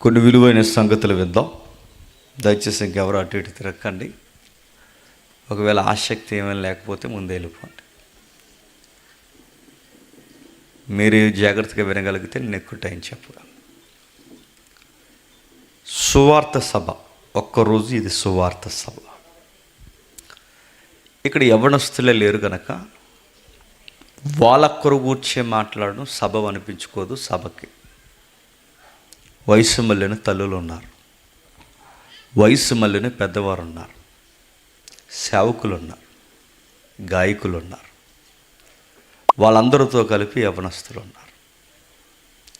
కొన్ని విలువైన సంగతులు విద్దాం. దయచేసి ఇంకెవరు అటు ఇటు తిరగకండి. ఒకవేళ ఆసక్తి ఏమైనా లేకపోతే ముందే వెళ్ళిపోండి. మీరు జాగ్రత్తగా వినగలిగితే నేను ఎక్కువ టైం చెప్పగలను. సువార్త సభ, ఒక్కరోజు ఇది సువార్త సభ. ఇక్కడ యవ్వనస్తులే లేరు కనుక వాళ్ళొక్కరు కూర్చే మాట్లాడడం సభ అనిపించుకోదు. సభకి వయసు మళ్ళిన తల్లులు ఉన్నారు, వయసు మళ్ళిన పెద్దవారు ఉన్నారు, సేవకులు ఉన్నారు, గాయకులు ఉన్నారు, వాళ్ళందరితో కలిపి యవ్వనస్తులు ఉన్నారు.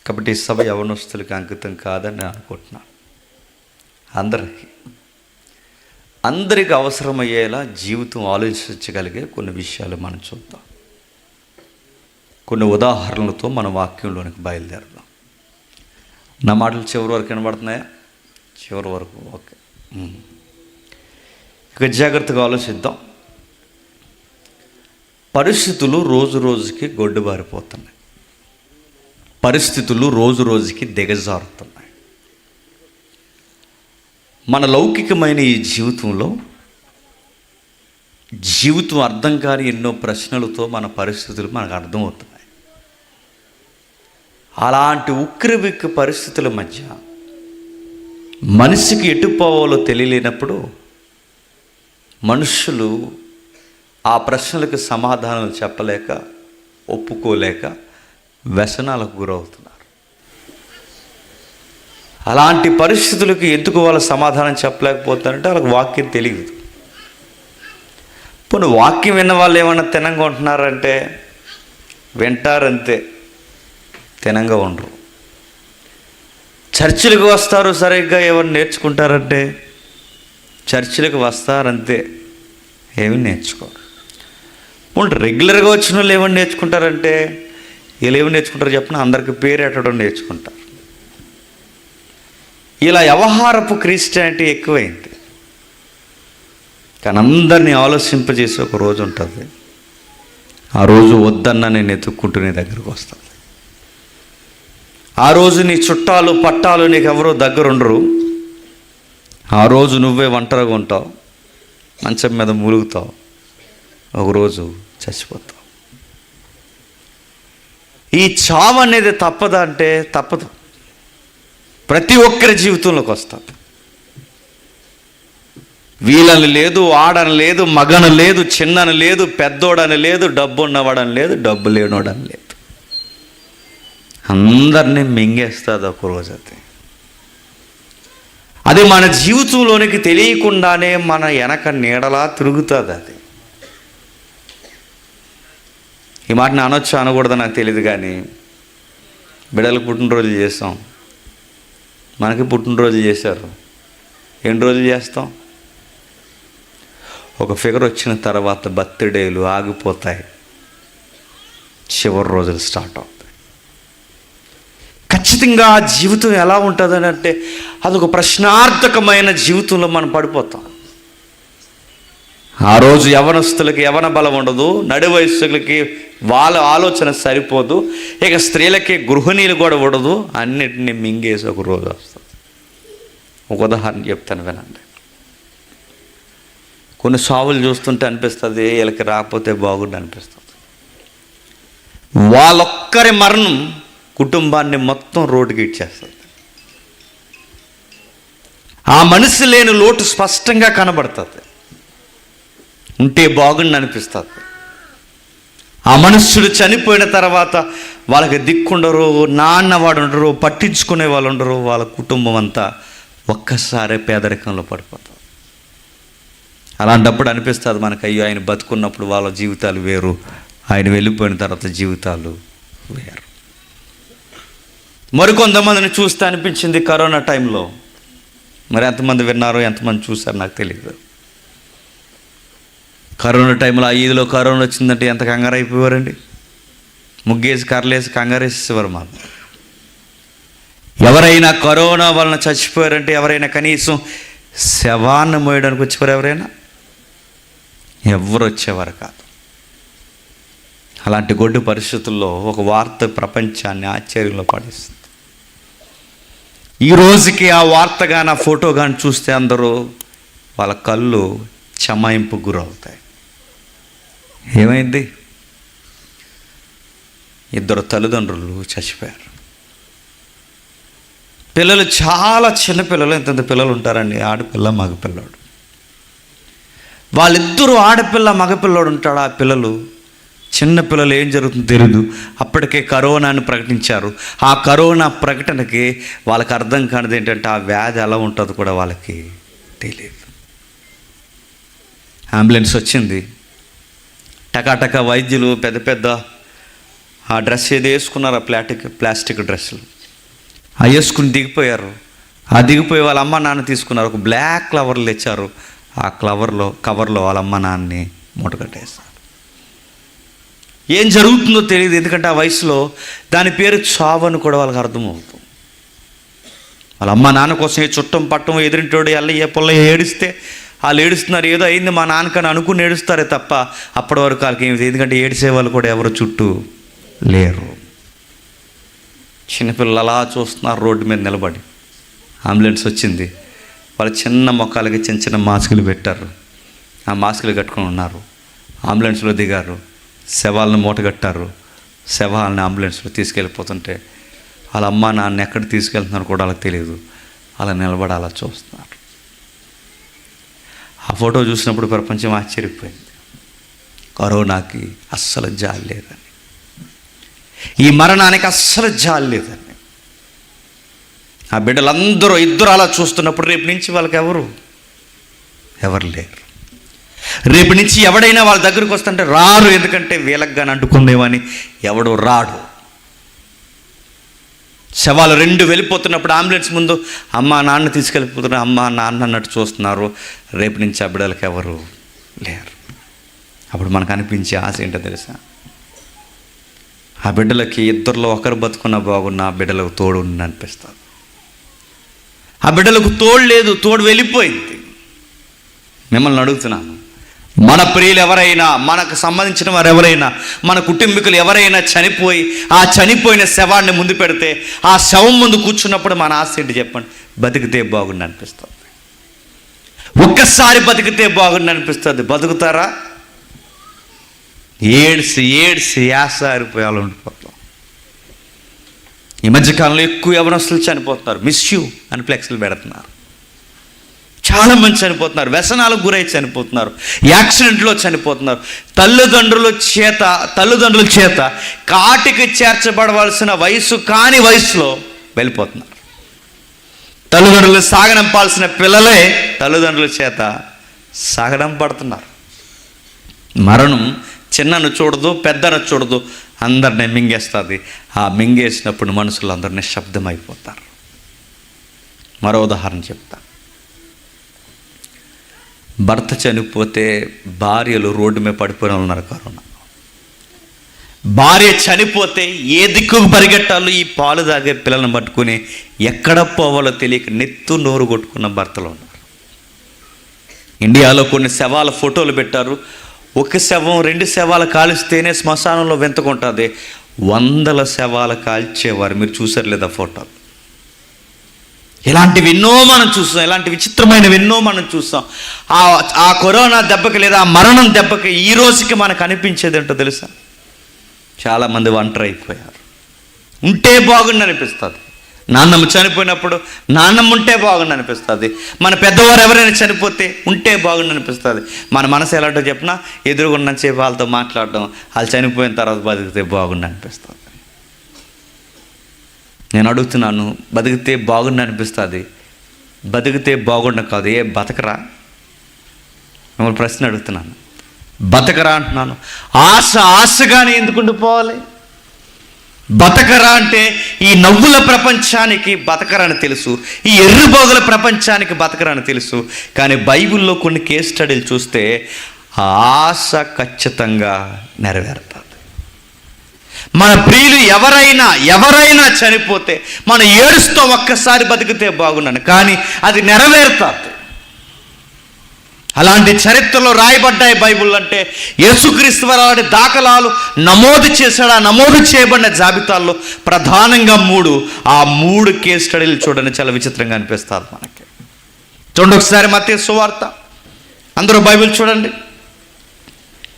కాబట్టి ఈ సభ యవ్వనస్తులకి అంకితం కాదని నేను అనుకుంటున్నాను. అందరికీ అవసరమయ్యేలా జీవితం ఆలోచించగలిగే కొన్ని విషయాలు మనం చూద్దాం. కొన్ని ఉదాహరణలతో మన వాక్యంలోనికి బయలుదేరదాం. నా మాటలు చివరి వరకు వినబడుతున్నాయా? చివరి వరకు ఓకే. ఇక జాగ్రత్తగా ఆలోచిద్దాం. పరిస్థితులు రోజు రోజుకి గొడ్డుబారిపోతున్నాయి. పరిస్థితులు రోజు రోజుకి దిగజారుతున్నాయి. మన లౌకికమైన ఈ జీవితంలో జీవితం అర్థం కాని ఎన్నో ప్రశ్నలతో మన పరిస్థితులు మనకు అర్థమవుతున్నాయి. అలాంటి ఉక్కిరిబిక్కి పరిస్థితుల మధ్య మనిషికి ఎటు పోవాలో తెలియలేనప్పుడు మనుషులు ఆ ప్రశ్నలకు సమాధానాలు చెప్పలేక, ఒప్పుకోలేక వ్యసనాలకు గురవుతున్నారు. అలాంటి పరిస్థితులకు ఎందుకు వాళ్ళు సమాధానం చెప్పలేకపోతారంటే వాళ్ళకి వాక్యం తెలియదు. పోనీ వాక్యం విన్న వాళ్ళు ఏమన్నా తినంగా ఉంటున్నారంటే వింటారంతే, తినంగా ఉండరు. చర్చిలకు వస్తారు, సరిగ్గా ఏమన్నా నేర్చుకుంటారంటే చర్చిలకు వస్తారంతే, ఏమి నేర్చుకోరు. రెగ్యులర్గా వచ్చిన వాళ్ళు ఏమని నేర్చుకుంటారంటే వీళ్ళు ఏమి నేర్చుకుంటారు చెప్పిన అందరికి పేరు ఎట్టడం నేర్చుకుంటారు. ఇలా వ్యవహారపు క్రిస్టియానిటీ ఎక్కువైంది. కానీ అందరినీ ఆలోచింపజేసి ఒక రోజు ఉంటుంది. ఆ రోజు వద్దన్నా నేను ఎత్తుక్కుంటూ నీ దగ్గరకు వస్తాను. ఆ రోజు నీ చుట్టాలు పట్టాలు నీకు ఎవరో దగ్గర ఉండరు. ఆ రోజు నువ్వే ఒంటరిగా ఉంటావు, మంచం మీద మూలుగుతావు, ఒకరోజు చచ్చిపోతావు. ఈ చావు అనేది తప్పదా అంటే తప్పదు. ప్రతి ఒక్కరి జీవితంలోకి వస్తాం. వీళ్ళని లేదు, ఆడని లేదు, మగన లేదు, చిన్నని లేదు, పెద్దోడని లేదు, డబ్బు ఉన్నవాడని లేదు, డబ్బు లేనోడని లేదు. అందరినీ మింగేస్తుంది ఒకరోజు. అది మన జీవితంలోనికి తెలియకుండానే మన వెనక నీడలా తిరుగుతుంది. అది ఈ మాట నేను అనొచ్చు అనకూడదు నాకు తెలియదు, కానీ బిడ్డలకు పుట్టినరోజులు చేస్తాం. మనకి పుట్టినరోజులు చేశారు, ఎన్ని రోజులు చేస్తాం? ఒక ఫిగర్ వచ్చిన తర్వాత బర్త్డేలు ఆగిపోతాయి, చివరి రోజులు స్టార్ట్ అవుతాయి. ఖచ్చితంగా ఆ జీవితం ఎలా ఉంటుందని అంటే అదొక ప్రశ్నార్థకమైన జీవితంలో మనం పడిపోతాం. ఆ రోజు యవనస్తులకి యవన బలం ఉండదు, నడి వయస్సులకి వాళ్ళ ఆలోచన సరిపోదు, ఇక స్త్రీలకి గృహిణీలు కూడా ఉండదు. అన్నిటినీ మింగేసి ఒక రోజు వస్తుంది. ఒక ఉదాహరణ చెప్తాను వినండి. కొన్ని సావులు చూస్తుంటే అనిపిస్తుంది వీళ్ళకి రాకపోతే బాగుండు అనిపిస్తుంది. వాళ్ళొక్కరి మరణం కుటుంబాన్ని మొత్తం రోడ్డుకి ఇచ్చేస్తుంది. ఆ మనిషి లేని లోటు స్పష్టంగా కనబడుతుంది. ఉంటే బాగుండు అనిపిస్తుంది. ఆ మనుష్యుడు చనిపోయిన తర్వాత వాళ్ళకి దిక్కుండరు, నాన్నవాడు ఉండరు, పట్టించుకునే వాళ్ళు ఉండరు. వాళ్ళ కుటుంబం అంతా ఒక్కసారే పేదరికంలో పడిపోతారు. అలాంటప్పుడు అనిపిస్తుంది మనకు, అయ్యో ఆయన బతుకున్నప్పుడు వాళ్ళ జీవితాలు వేరు, ఆయన వెళ్ళిపోయిన తర్వాత జీవితాలు వేరు. మరికొంతమందిని చూస్తే అనిపించింది కరోనా టైంలో, మరి ఎంతమంది విన్నారో ఎంతమంది చూశారో నాకు తెలియదు. కరోనా టైంలో ఆ ఈదిలో కరోనా వచ్చిందంటే ఎంత కంగారు అయిపోయారండి. ముగ్గేసి కర్రలేసి కంగారేసేవారు. మాకు ఎవరైనా కరోనా వలన చచ్చిపోయారంటే ఎవరైనా కనీసం శవాన్ని మోయడానికి వచ్చేవారు ఎవరైనా? ఎవరు వచ్చేవారు కాదు. అలాంటి గొడ్డు పరిస్థితుల్లో ఒక వార్త ప్రపంచాన్ని ఆశ్చర్యంలో పడేస్తుంది. ఈ రోజుకి ఆ వార్త కానీ ఆ ఫోటో కానీ చూస్తే అందరూ వాళ్ళ కళ్ళు చెమాయింపు గురవుతాయి. ఏమైంది? ఇద్దరు తల్లిదండ్రులు చచ్చిపోయారు. పిల్లలు చాలా చిన్న పిల్లలు, ఎంతెంత పిల్లలు ఉంటారండి, ఆడపిల్ల మగపిల్లాడు. వాళ్ళిద్దరూ ఆడపిల్ల మగపిల్లాడు ఉంటాడు. ఆ పిల్లలు చిన్న పిల్లలు, ఏం జరుగుతుందో తెలియదు. అప్పటికే కరోనాని ప్రకటించారు. ఆ కరోనా ప్రకటనకి వాళ్ళకి అర్థం కానిది ఏంటంటే ఆ వ్యాధి ఎలా ఉంటుందో కూడా వాళ్ళకి తెలియదు. అంబులెన్స్ వచ్చింది. టకాటక వైద్యులు పెద్ద పెద్ద ఆ డ్రెస్ ఏది వేసుకున్నారు, ఆ ప్లాస్టిక్ డ్రెస్సులు ఆ వేసుకుని దిగిపోయారు. ఆ దిగిపోయి వాళ్ళ అమ్మ నాన్న తీసుకున్నారు. ఒక బ్లాక్ కవర్లు తెచ్చారు. ఆ కవర్లో వాళ్ళ అమ్మ నాన్నని మూటగట్టేస్తారు. ఏం జరుగుతుందో తెలియదు, ఎందుకంటే ఆ వయసులో దాని పేరు చావు అని కూడా వాళ్ళకి అర్థమవుతుంది. వాళ్ళ అమ్మ నాన్న కోసం చుట్టం పట్టం ఎదురింటోడు ఎల్లయ్య పొల్లయ్య ఏడిస్తే వాళ్ళు ఏడుస్తున్నారు, ఏదో అయింది మా నాన్నకని అనుకుని ఏడుస్తారే తప్ప అప్పటి వరకు వాళ్ళకి ఏమి, ఎందుకంటే ఏడిసే వాళ్ళు కూడా ఎవరు చుట్టూ లేరు. చిన్నపిల్లలు అలా చూస్తున్నారు రోడ్డు మీద నిలబడి. అంబులెన్స్ వచ్చింది. వాళ్ళ చిన్న మొక్కలకి చిన్న చిన్న మాస్కులు పెట్టారు. ఆ మాస్కులు కట్టుకొని ఉన్నారు. అంబులెన్స్లో దిగారు. శవాలను మూటగట్టారు. శవాలని అంబులెన్స్లో తీసుకెళ్ళిపోతుంటే వాళ్ళ అమ్మ నాన్న ఎక్కడ తీసుకెళ్తున్నారు కూడా వాళ్ళకి తెలియదు. అలా నిలబడి అలా చూస్తున్నారు. ఆ ఫోటో చూసినప్పుడు ప్రపంచం ఆశ్చర్యపోయింది. కరోనాకి అస్సలు జాలి లేదని, ఈ మరణానికి అస్సలు జాలి లేదని. ఆ బిడ్డలందరూ ఇద్దరు అలా చూస్తున్నప్పుడు రేపు నుంచి వాళ్ళకి ఎవరు లేరు. రేపు నుంచి ఎవడైనా వాళ్ళ దగ్గరికి వస్తుంటే రారు, ఎందుకంటే వీళ్ళకి కానీ అంటుకుందేమని ఎవడు రాడు. శవాలు రెండు వెళ్ళిపోతున్నప్పుడు అంబులెన్స్ ముందు అమ్మ నాన్న తీసుకెళ్ళిపోతున్నారు. అమ్మ నాన్న అన్నట్టు చూస్తున్నారు. రేపు నుంచి ఆ బిడ్డలకు ఎవరు లేరు. అప్పుడు మనకు అనిపించే ఆశ ఏంటో తెలుసా? ఆ బిడ్డలకి ఇద్దరిలో ఒకరు బతుకున్న బాగున్న ఆ బిడ్డలకు తోడు ఉంది అనిపిస్తుంది. ఆ బిడ్డలకు తోడు లేదు, తోడు వెళ్ళిపోయింది. మిమ్మల్ని అడుగుతున్నాను, మన ప్రియులు ఎవరైనా, మనకు సంబంధించిన వారు ఎవరైనా, మన కుటుంబీకులు ఎవరైనా చనిపోయి ఆ చనిపోయిన శవాన్ని ముందు పెడితే ఆ శవం ముందు కూర్చున్నప్పుడు మన ఆశ ఏంటి చెప్పండి? బతికితే బాగుండి అనిపిస్తుంది. ఒక్కసారి బతికితే బాగుండి అనిపిస్తుంది. బతుకుతారా? ఏడ్సి యాసారిపోయాలు ఉండిపోతాం. ఈ మధ్యకాలంలో ఎక్కువ యవనస్తులు చనిపోతున్నారు. మిస్ యూ అని ఫ్లెక్స్లు పెడుతున్నారు. చాలామంది చనిపోతున్నారు. వ్యసనాలకు గురై చనిపోతున్నారు. యాక్సిడెంట్లో చనిపోతున్నారు. తల్లిదండ్రుల చేత కాటికి చేర్చబడవలసిన వయసు కాని వయసులో వెళ్ళిపోతున్నారు. తల్లిదండ్రులు సాగనంపాల్సిన పిల్లలే తల్లిదండ్రుల చేత సాగనంపడుతున్నారు. మరణం చిన్నను చూడదు, పెద్దను చూడదు, అందరినీ మింగేస్తుంది. ఆ మింగేసినప్పుడు మనుషులు అందరూ నిశ్శబ్దమైపోతారు. మరో ఉదాహరణ చెప్తా. భర్త చనిపోతే భార్యలు రోడ్డు మీద పడిపోయిన ఉన్నారు. కరోనా భార్య చనిపోతే ఏ దిక్కుకు పరిగెట్టాలో ఈ పాలు తాగే పిల్లలను పట్టుకుని ఎక్కడ పోవాలో తెలియక నెత్తు నోరు కొట్టుకున్న భర్తలు ఉన్నారు. ఇండియాలో కొన్ని శవాల ఫోటోలు పెట్టారు. ఒక శవం 2 శవాలు కాల్స్తేనే శ్మశానంలో వెంతకుంటుంది. 100 శవాలు కాల్చేవారు. మీరు చూసారు లేదా ఫోటోలు? ఇలాంటివి ఎన్నో మనం చూస్తాం. ఇలాంటి విచిత్రమైనవి ఎన్నో మనం చూస్తాం. ఆ కరోనా దెబ్బకి లేదా ఆ మరణం దెబ్బకి ఈ రోజుకి మనకు అనిపించేది ఏంటో తెలుసా? చాలామంది ఒంటరి అయిపోయారు. ఉంటే బాగుండి అనిపిస్తుంది. నాన్నమ్మ చనిపోయినప్పుడు నాన్నమ్మ ఉంటే బాగుండి అనిపిస్తుంది. మన పెద్దవారు ఎవరైనా చనిపోతే ఉంటే బాగుండి అనిపిస్తుంది. మన మనసు ఎలాంటో చెప్పినా ఎదురుగున్న సేపు వాళ్ళతో మాట్లాడడం, వాళ్ళు చనిపోయిన తర్వాత బతికితే బాగుండి అనిపిస్తుంది. నేను అడుగుతున్నాను, బతికితే బాగుండి అనిపిస్తుంది, బతికితే బాగుండ కాదు, బతకరా? మిమ్మల్ని ప్రశ్న అడుగుతున్నాను. బతకరా అంటున్నాను. ఆశగానే ఎందుకు ఉండిపోవాలి? బతకరా అంటే ఈ నవ్వుల ప్రపంచానికి బతకరని తెలుసు, ఈ ఎర్రిబోగుల ప్రపంచానికి బతకరని తెలుసు. కానీ బైబిల్లో కొన్ని కేస్ స్టడీలు చూస్తే ఆ ఆశ ఖచ్చితంగా నెరవేరుతుంది. మన ప్రియులు ఎవరైనా చనిపోతే మన ఏడుస్తూ ఒక్కసారి బతికితే బాగున్నాను, కానీ అది నెరవేరుతుంది. అలాంటి చరిత్రలో రాయబడ్డాయి బైబిల్ అంటే యేసుక్రీస్తు వారు అలాంటి దాఖలాలు నమోదు చేశాడు. ఆ నమోదు చేయబడిన జాబితాల్లో ప్రధానంగా 3, ఆ 3 కేస్ స్టడీలు చూడండి, చాలా విచిత్రంగా అనిపిస్తారు మనకి. చూడండి ఒకసారి మత్తయి సువార్త. అందరూ బైబిల్ చూడండి,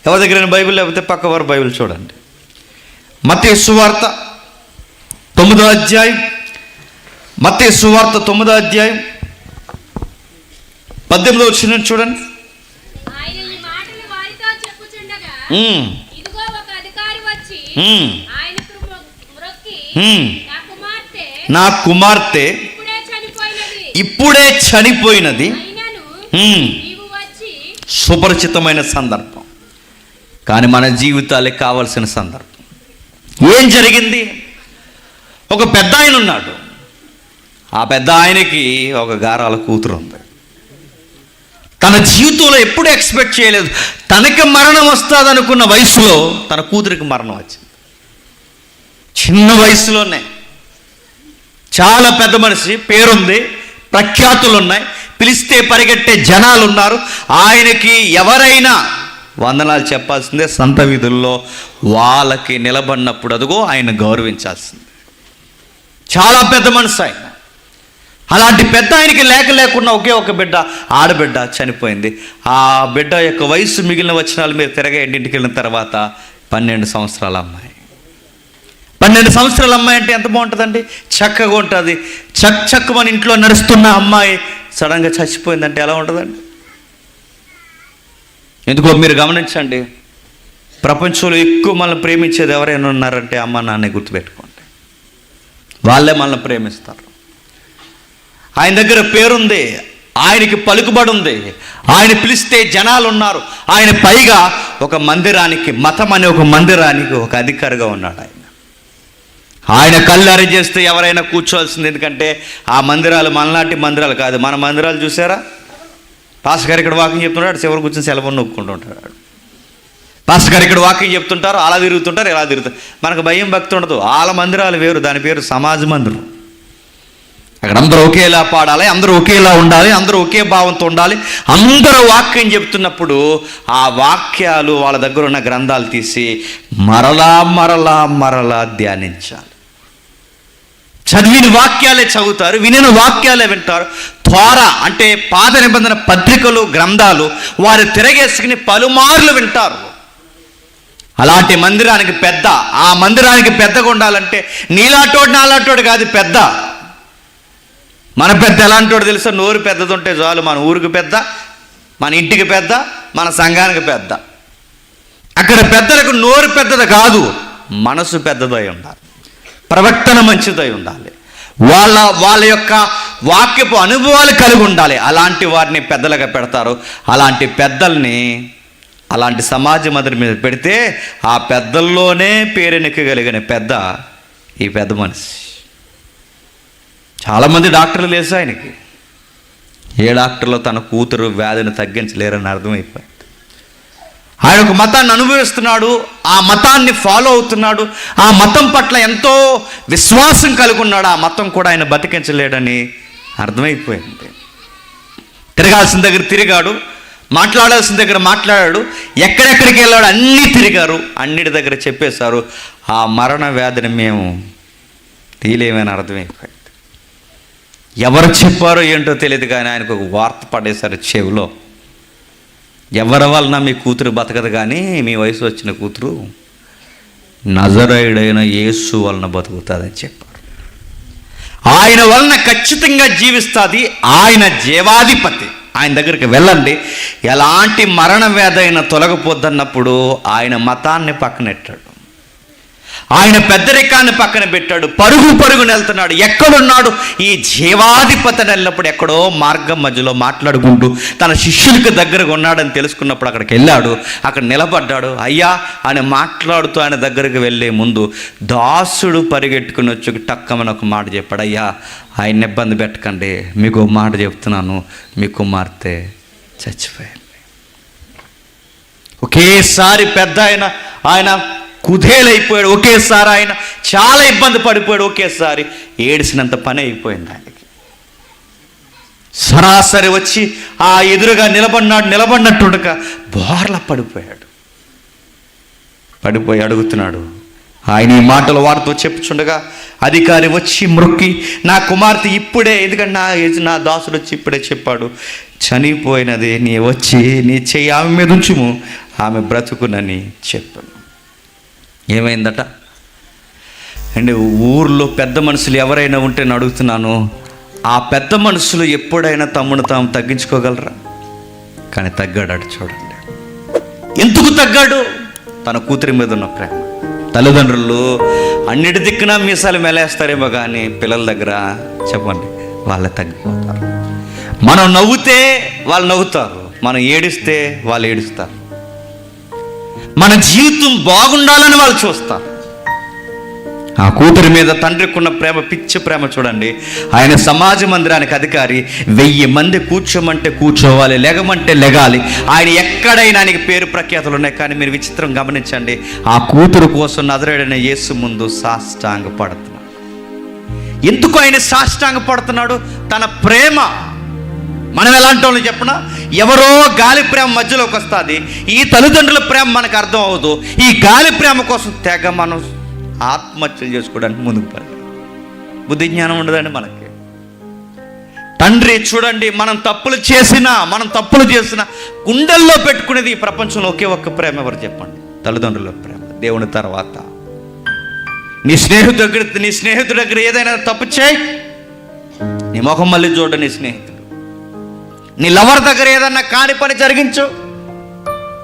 ఎవరి దగ్గర బైబిల్ లేకపోతే పక్క వారు బైబిల్ చూడండి. మత్తయి సువార్త 9వ అధ్యాయం, మత్తయి సువార్త 9వ అధ్యాయం 18వ వచనం చూడండి. ఆయన ఈ మాటలు వారితో చెప్పుచుండగా, ఇదిగో ఒక అధికారి వచ్చి ఆయనకు మ్రొక్కి, నా కుమార్తె ఇప్పుడే చనిపోయినది, నీవు వచ్చి. సుపరిచితమైన సందర్భం, కానీ మన జీవితాలే కావలసిన సందర్భం. ఏం జరిగింది? ఒక పెద్ద ఆయన ఉన్నాడు. ఆ పెద్ద ఆయనకి ఒక గారాల కూతురు ఉంది. తన జీవితంలో ఎప్పుడు ఎక్స్పెక్ట్ చేయలేదు, తనకి మరణం వస్తుంది అనుకున్న వయసులో తన కూతురికి మరణం వచ్చింది. చిన్న వయసులోనే. చాలా పెద్ద మనిషి, పేరుంది, ప్రఖ్యాతులు ఉన్నాయి, పిలిస్తే పరిగెట్టే జనాలు ఉన్నారు. ఆయనకి ఎవరైనా వందనాలు చెప్పాల్సిందే. సంత వీధుల్లో వాళ్ళకి నిలబడినప్పుడు అదిగో ఆయన గౌరవించాల్సిందే. చాలా పెద్ద మనసు ఆయన. అలాంటి పెద్ద ఆయనకి లేకుండా ఒకే ఒక బిడ్డ, ఆడబిడ్డ చనిపోయింది. ఆ బిడ్డ యొక్క వయసు మిగిలిన వచనాలు మీరు తిరగా ఇంటికి వెళ్ళిన తర్వాత 12 సంవత్సరాల అమ్మాయి. 12 సంవత్సరాల అమ్మాయి అంటే ఎంత బాగుంటుందండి, చక్కగా ఉంటుంది. చక్క మన ఇంట్లో నడుస్తున్న అమ్మాయి సడన్గా చచ్చిపోయిందంటే ఎలా ఉంటుందండి? ఎందుకో మీరు గమనించండి, ప్రపంచంలో ఎక్కువ మనల్ని ప్రేమించేది ఎవరైనా ఉన్నారంటే అమ్మ నాన్నే గుర్తుపెట్టుకోండి. వాళ్ళే మనల్ని ప్రేమిస్తారు. ఆయన దగ్గర పేరుంది, ఆయనకి పలుకుబడి ఉంది, ఆయన పిలిస్తే జనాలు ఉన్నారు. ఆయన పైగా ఒక మందిరానికి, మతం అనే ఒక మందిరానికి ఒక అధికారిగా ఉన్నాడు. ఆయన కళ్ళారి చేస్తే ఎవరైనా కూర్చోవాల్సింది. ఎందుకంటే ఆ మందిరాలు మనలాంటి మందిరాలు కాదు. మన మందిరాలు చూసారా, పాస్టర్ గారు ఇక్కడ వాకింగ్ చెప్తుంటాడు, చివరి కూర్చొని సెలవు నొక్కుంటూ ఉంటాడు. పాస్టర్ గారు ఇక్కడ వాకింగ్ చెప్తుంటారు, అలా తిరుగుతుంటారు, ఎలా తిరుగుతారు. మనకు భయం భక్తి ఉండదు. వాళ్ళ మందిరాలు వేరు, దాని పేరు సమాజ మందిరం. అక్కడ అందరూ ఒకేలా పాడాలి, అందరూ ఒకేలా ఉండాలి, అందరూ ఒకే భావంతో ఉండాలి. అందరూ వాక్యం చెప్తున్నప్పుడు ఆ వాక్యాలు వాళ్ళ దగ్గర ఉన్న గ్రంథాలు తీసి మరలా మరలా మరలా ధ్యానించాలి. చదివిన వాక్యాలే చదువుతారు, వినిన వాక్యాలే వింటారు. త్వర అంటే పాత నిబంధన పత్రికలు, గ్రంథాలు వారు తిరగేసుకుని పలుమార్లు వింటారు. అలాంటి మందిరానికి పెద్ద, ఆ మందిరానికి పెద్దగా ఉండాలంటే నీలాటోడు నాలాటోడు కాదు పెద్ద. మన పెద్ద ఎలాంటోడు తెలుసా? నోరు పెద్దది ఉంటే చాలు. మన ఊరికి పెద్ద, మన ఇంటికి పెద్ద, మన సంఘానికి పెద్ద. అక్కడ పెద్దలకు నోరు పెద్దది కాదు, మనసు పెద్దదై ఉండాలి, ప్రవర్తన మంచిదై ఉండాలి, వాళ్ళ యొక్క వాక్యపు అనుభవాలు కలిగి ఉండాలి. అలాంటి వారిని పెద్దలుగా పెడతారు. అలాంటి పెద్దల్ని అలాంటి సమాజ మందిరం మీద పెడితే ఆ పెద్దల్లోనే పేరెనికగలిగిన పెద్ద ఈ పెద్ద మనిషి. చాలామంది డాక్టర్లు లేసు ఆయనకి. ఏ డాక్టర్లో తన కూతురు వ్యాధిని తగ్గించలేరని అర్థమైపోయింది. ఆయన ఒక మతాన్ని అనుభవిస్తున్నాడు, ఆ మతాన్ని ఫాలో అవుతున్నాడు, ఆ మతం పట్ల ఎంతో విశ్వాసం కలిగి ఉన్నాడు. ఆ మతం కూడా ఆయన బతికించలేడని అర్థమైపోయింది. తిరగాల్సిన దగ్గర తిరిగాడు, మాట్లాడాల్సిన దగ్గర మాట్లాడాడు, ఎక్కడెక్కడికి వెళ్ళాడు అన్నీ తిరిగారు, అన్నిటి దగ్గర చెప్పేశారు. ఆ మరణ వ్యాధిని మేము తీలేమని అర్థమైపోయింది. ఎవరు చెప్పారో ఏంటో తెలియదు, కానీ ఆయనకు ఒక వార్త పడేశారు చెవిలో. ఎవరి వలన మీ కూతురు బతకదు, కానీ మీ వయసు వచ్చిన కూతురు నజరేయుడైన యేసు వలన బతుకుతుందని చెప్పారు. ఆయన వలన ఖచ్చితంగా జీవిస్తుంది. ఆయన జీవాధిపతి. ఆయన దగ్గరికి వెళ్ళండి, ఎలాంటి మరణ వ్యాధి అయినా తొలగిపోద్దన్నప్పుడు ఆయన మతాన్ని పక్కనెట్టాడు, ఆయన పెద్దరికాన్ని పక్కన పెట్టాడు. పరుగున వెళ్తున్నాడు. ఎక్కడున్నాడు? ఈ జీవాధిపతి వెళ్ళినప్పుడు ఎక్కడో మార్గం మధ్యలో మాట్లాడుకుంటూ తన శిష్యులకు దగ్గరగా ఉన్నాడని తెలుసుకున్నప్పుడు అక్కడికి వెళ్ళాడు. అక్కడ నిలబడ్డాడు. అయ్యా అని మాట్లాడుతూ ఆయన దగ్గరికి వెళ్ళే ముందు దాసుడు పరిగెట్టుకుని వచ్చి టక్కమని ఒక మాట చెప్పాడు. అయ్యా ఆయన్ని ఇబ్బంది పెట్టకండి, మీకు మాట చెప్తున్నాను, మీ కుమార్తె చచ్చిపోయింది. ఒకేసారి పెద్ద ఆయన కుదేలైపోయాడు. ఒకేసారి ఆయన చాలా ఇబ్బంది పడిపోయాడు. ఒకేసారి ఏడిసినంత పని అయిపోయింది ఆయనకి. సరాసరి వచ్చి ఆ ఎదురుగా నిలబడినట్టుగా బోర్ల పడిపోయి అడుగుతున్నాడు. ఆయన ఈ మాటలు వారితో చెప్పుచుండగా అధికారి వచ్చి మ్రొక్కి, నా కుమార్తె ఇప్పుడే, ఎందుకంటే నా దాసుడు వచ్చి ఇప్పుడే చెప్పాడు, చనిపోయినది, నీ వచ్చి నీ చెయ్యి ఆమె మీద ఉంచుము, ఆమె బ్రతుకునని చెప్పాను. ఏమైందట అంటే ఊర్లో పెద్ద మనుషులు ఎవరైనా ఉంటే నేను అడుగుతున్నాను, ఆ పెద్ద మనుషులు ఎప్పుడైనా తమ్ముడు తాము తగ్గించుకోగలరా? కానీ తగ్గాడు. చూడండి ఎందుకు తగ్గాడు? తన కూతురి మీద ఉన్న ప్రేమ. తల్లిదండ్రులు అన్నిటి దిక్కున మీసాలు మెలేస్తారేమో కానీ పిల్లల దగ్గర చెప్పండి, వాళ్ళే తగ్గిపోతారు. మనం నవ్వుతే వాళ్ళు నవ్వుతారు, మనం ఏడిస్తే వాళ్ళు ఏడుస్తారు. మన జీవితం బాగుండాలని వాళ్ళు చూస్తారు. ఆ కూతురి మీద తండ్రికి ఉన్న ప్రేమ పిచ్చి ప్రేమ చూడండి. ఆయన సమాజ మందిరానికి అధికారి, 1000 మంది కూర్చోమంటే కూర్చోవాలి, లెగమంటే లెగాలి. ఆయన ఎక్కడైనా ఆయనకి పేరు ప్రఖ్యాతులు ఉన్నాయి. కానీ మీరు విచిత్రం గమనించండి, ఆ కూతురు కోసం నజరేయుడైన యేసు ముందు సాష్టాంగ పడుతున్నాడు. ఎందుకు ఆయన సాష్టాంగ పడుతున్నాడు? తన ప్రేమ. మనం ఎలాంటి వాళ్ళు చెప్పినా, ఎవరో గాలి ప్రేమ మధ్యలోకి వస్తుంది. ఈ తల్లిదండ్రుల ప్రేమ మనకు అర్థం అవ్వదు. ఈ గాలి ప్రేమ కోసం తెగ మనం ఆత్మహత్యలు చేసుకోవడానికి ముందుకు పడతాం. బుద్ధి జ్ఞానం ఉండదండి మనకి. తండ్రి చూడండి, మనం తప్పులు చేసినా గుండెల్లో పెట్టుకునేది ఈ ప్రపంచంలో ఒకే ఒక్క ప్రేమ ఎవరు చెప్పండి? తల్లిదండ్రుల ప్రేమ. దేవుని తర్వాత నీ స్నేహితుడి దగ్గర ఏదైనా తప్పు చేయి, నీ ముఖం మళ్ళీ చూడ. నీ స్నేహితుడు, నీ లవర్ దగ్గర ఏదన్నా కాని పని జరిగించు,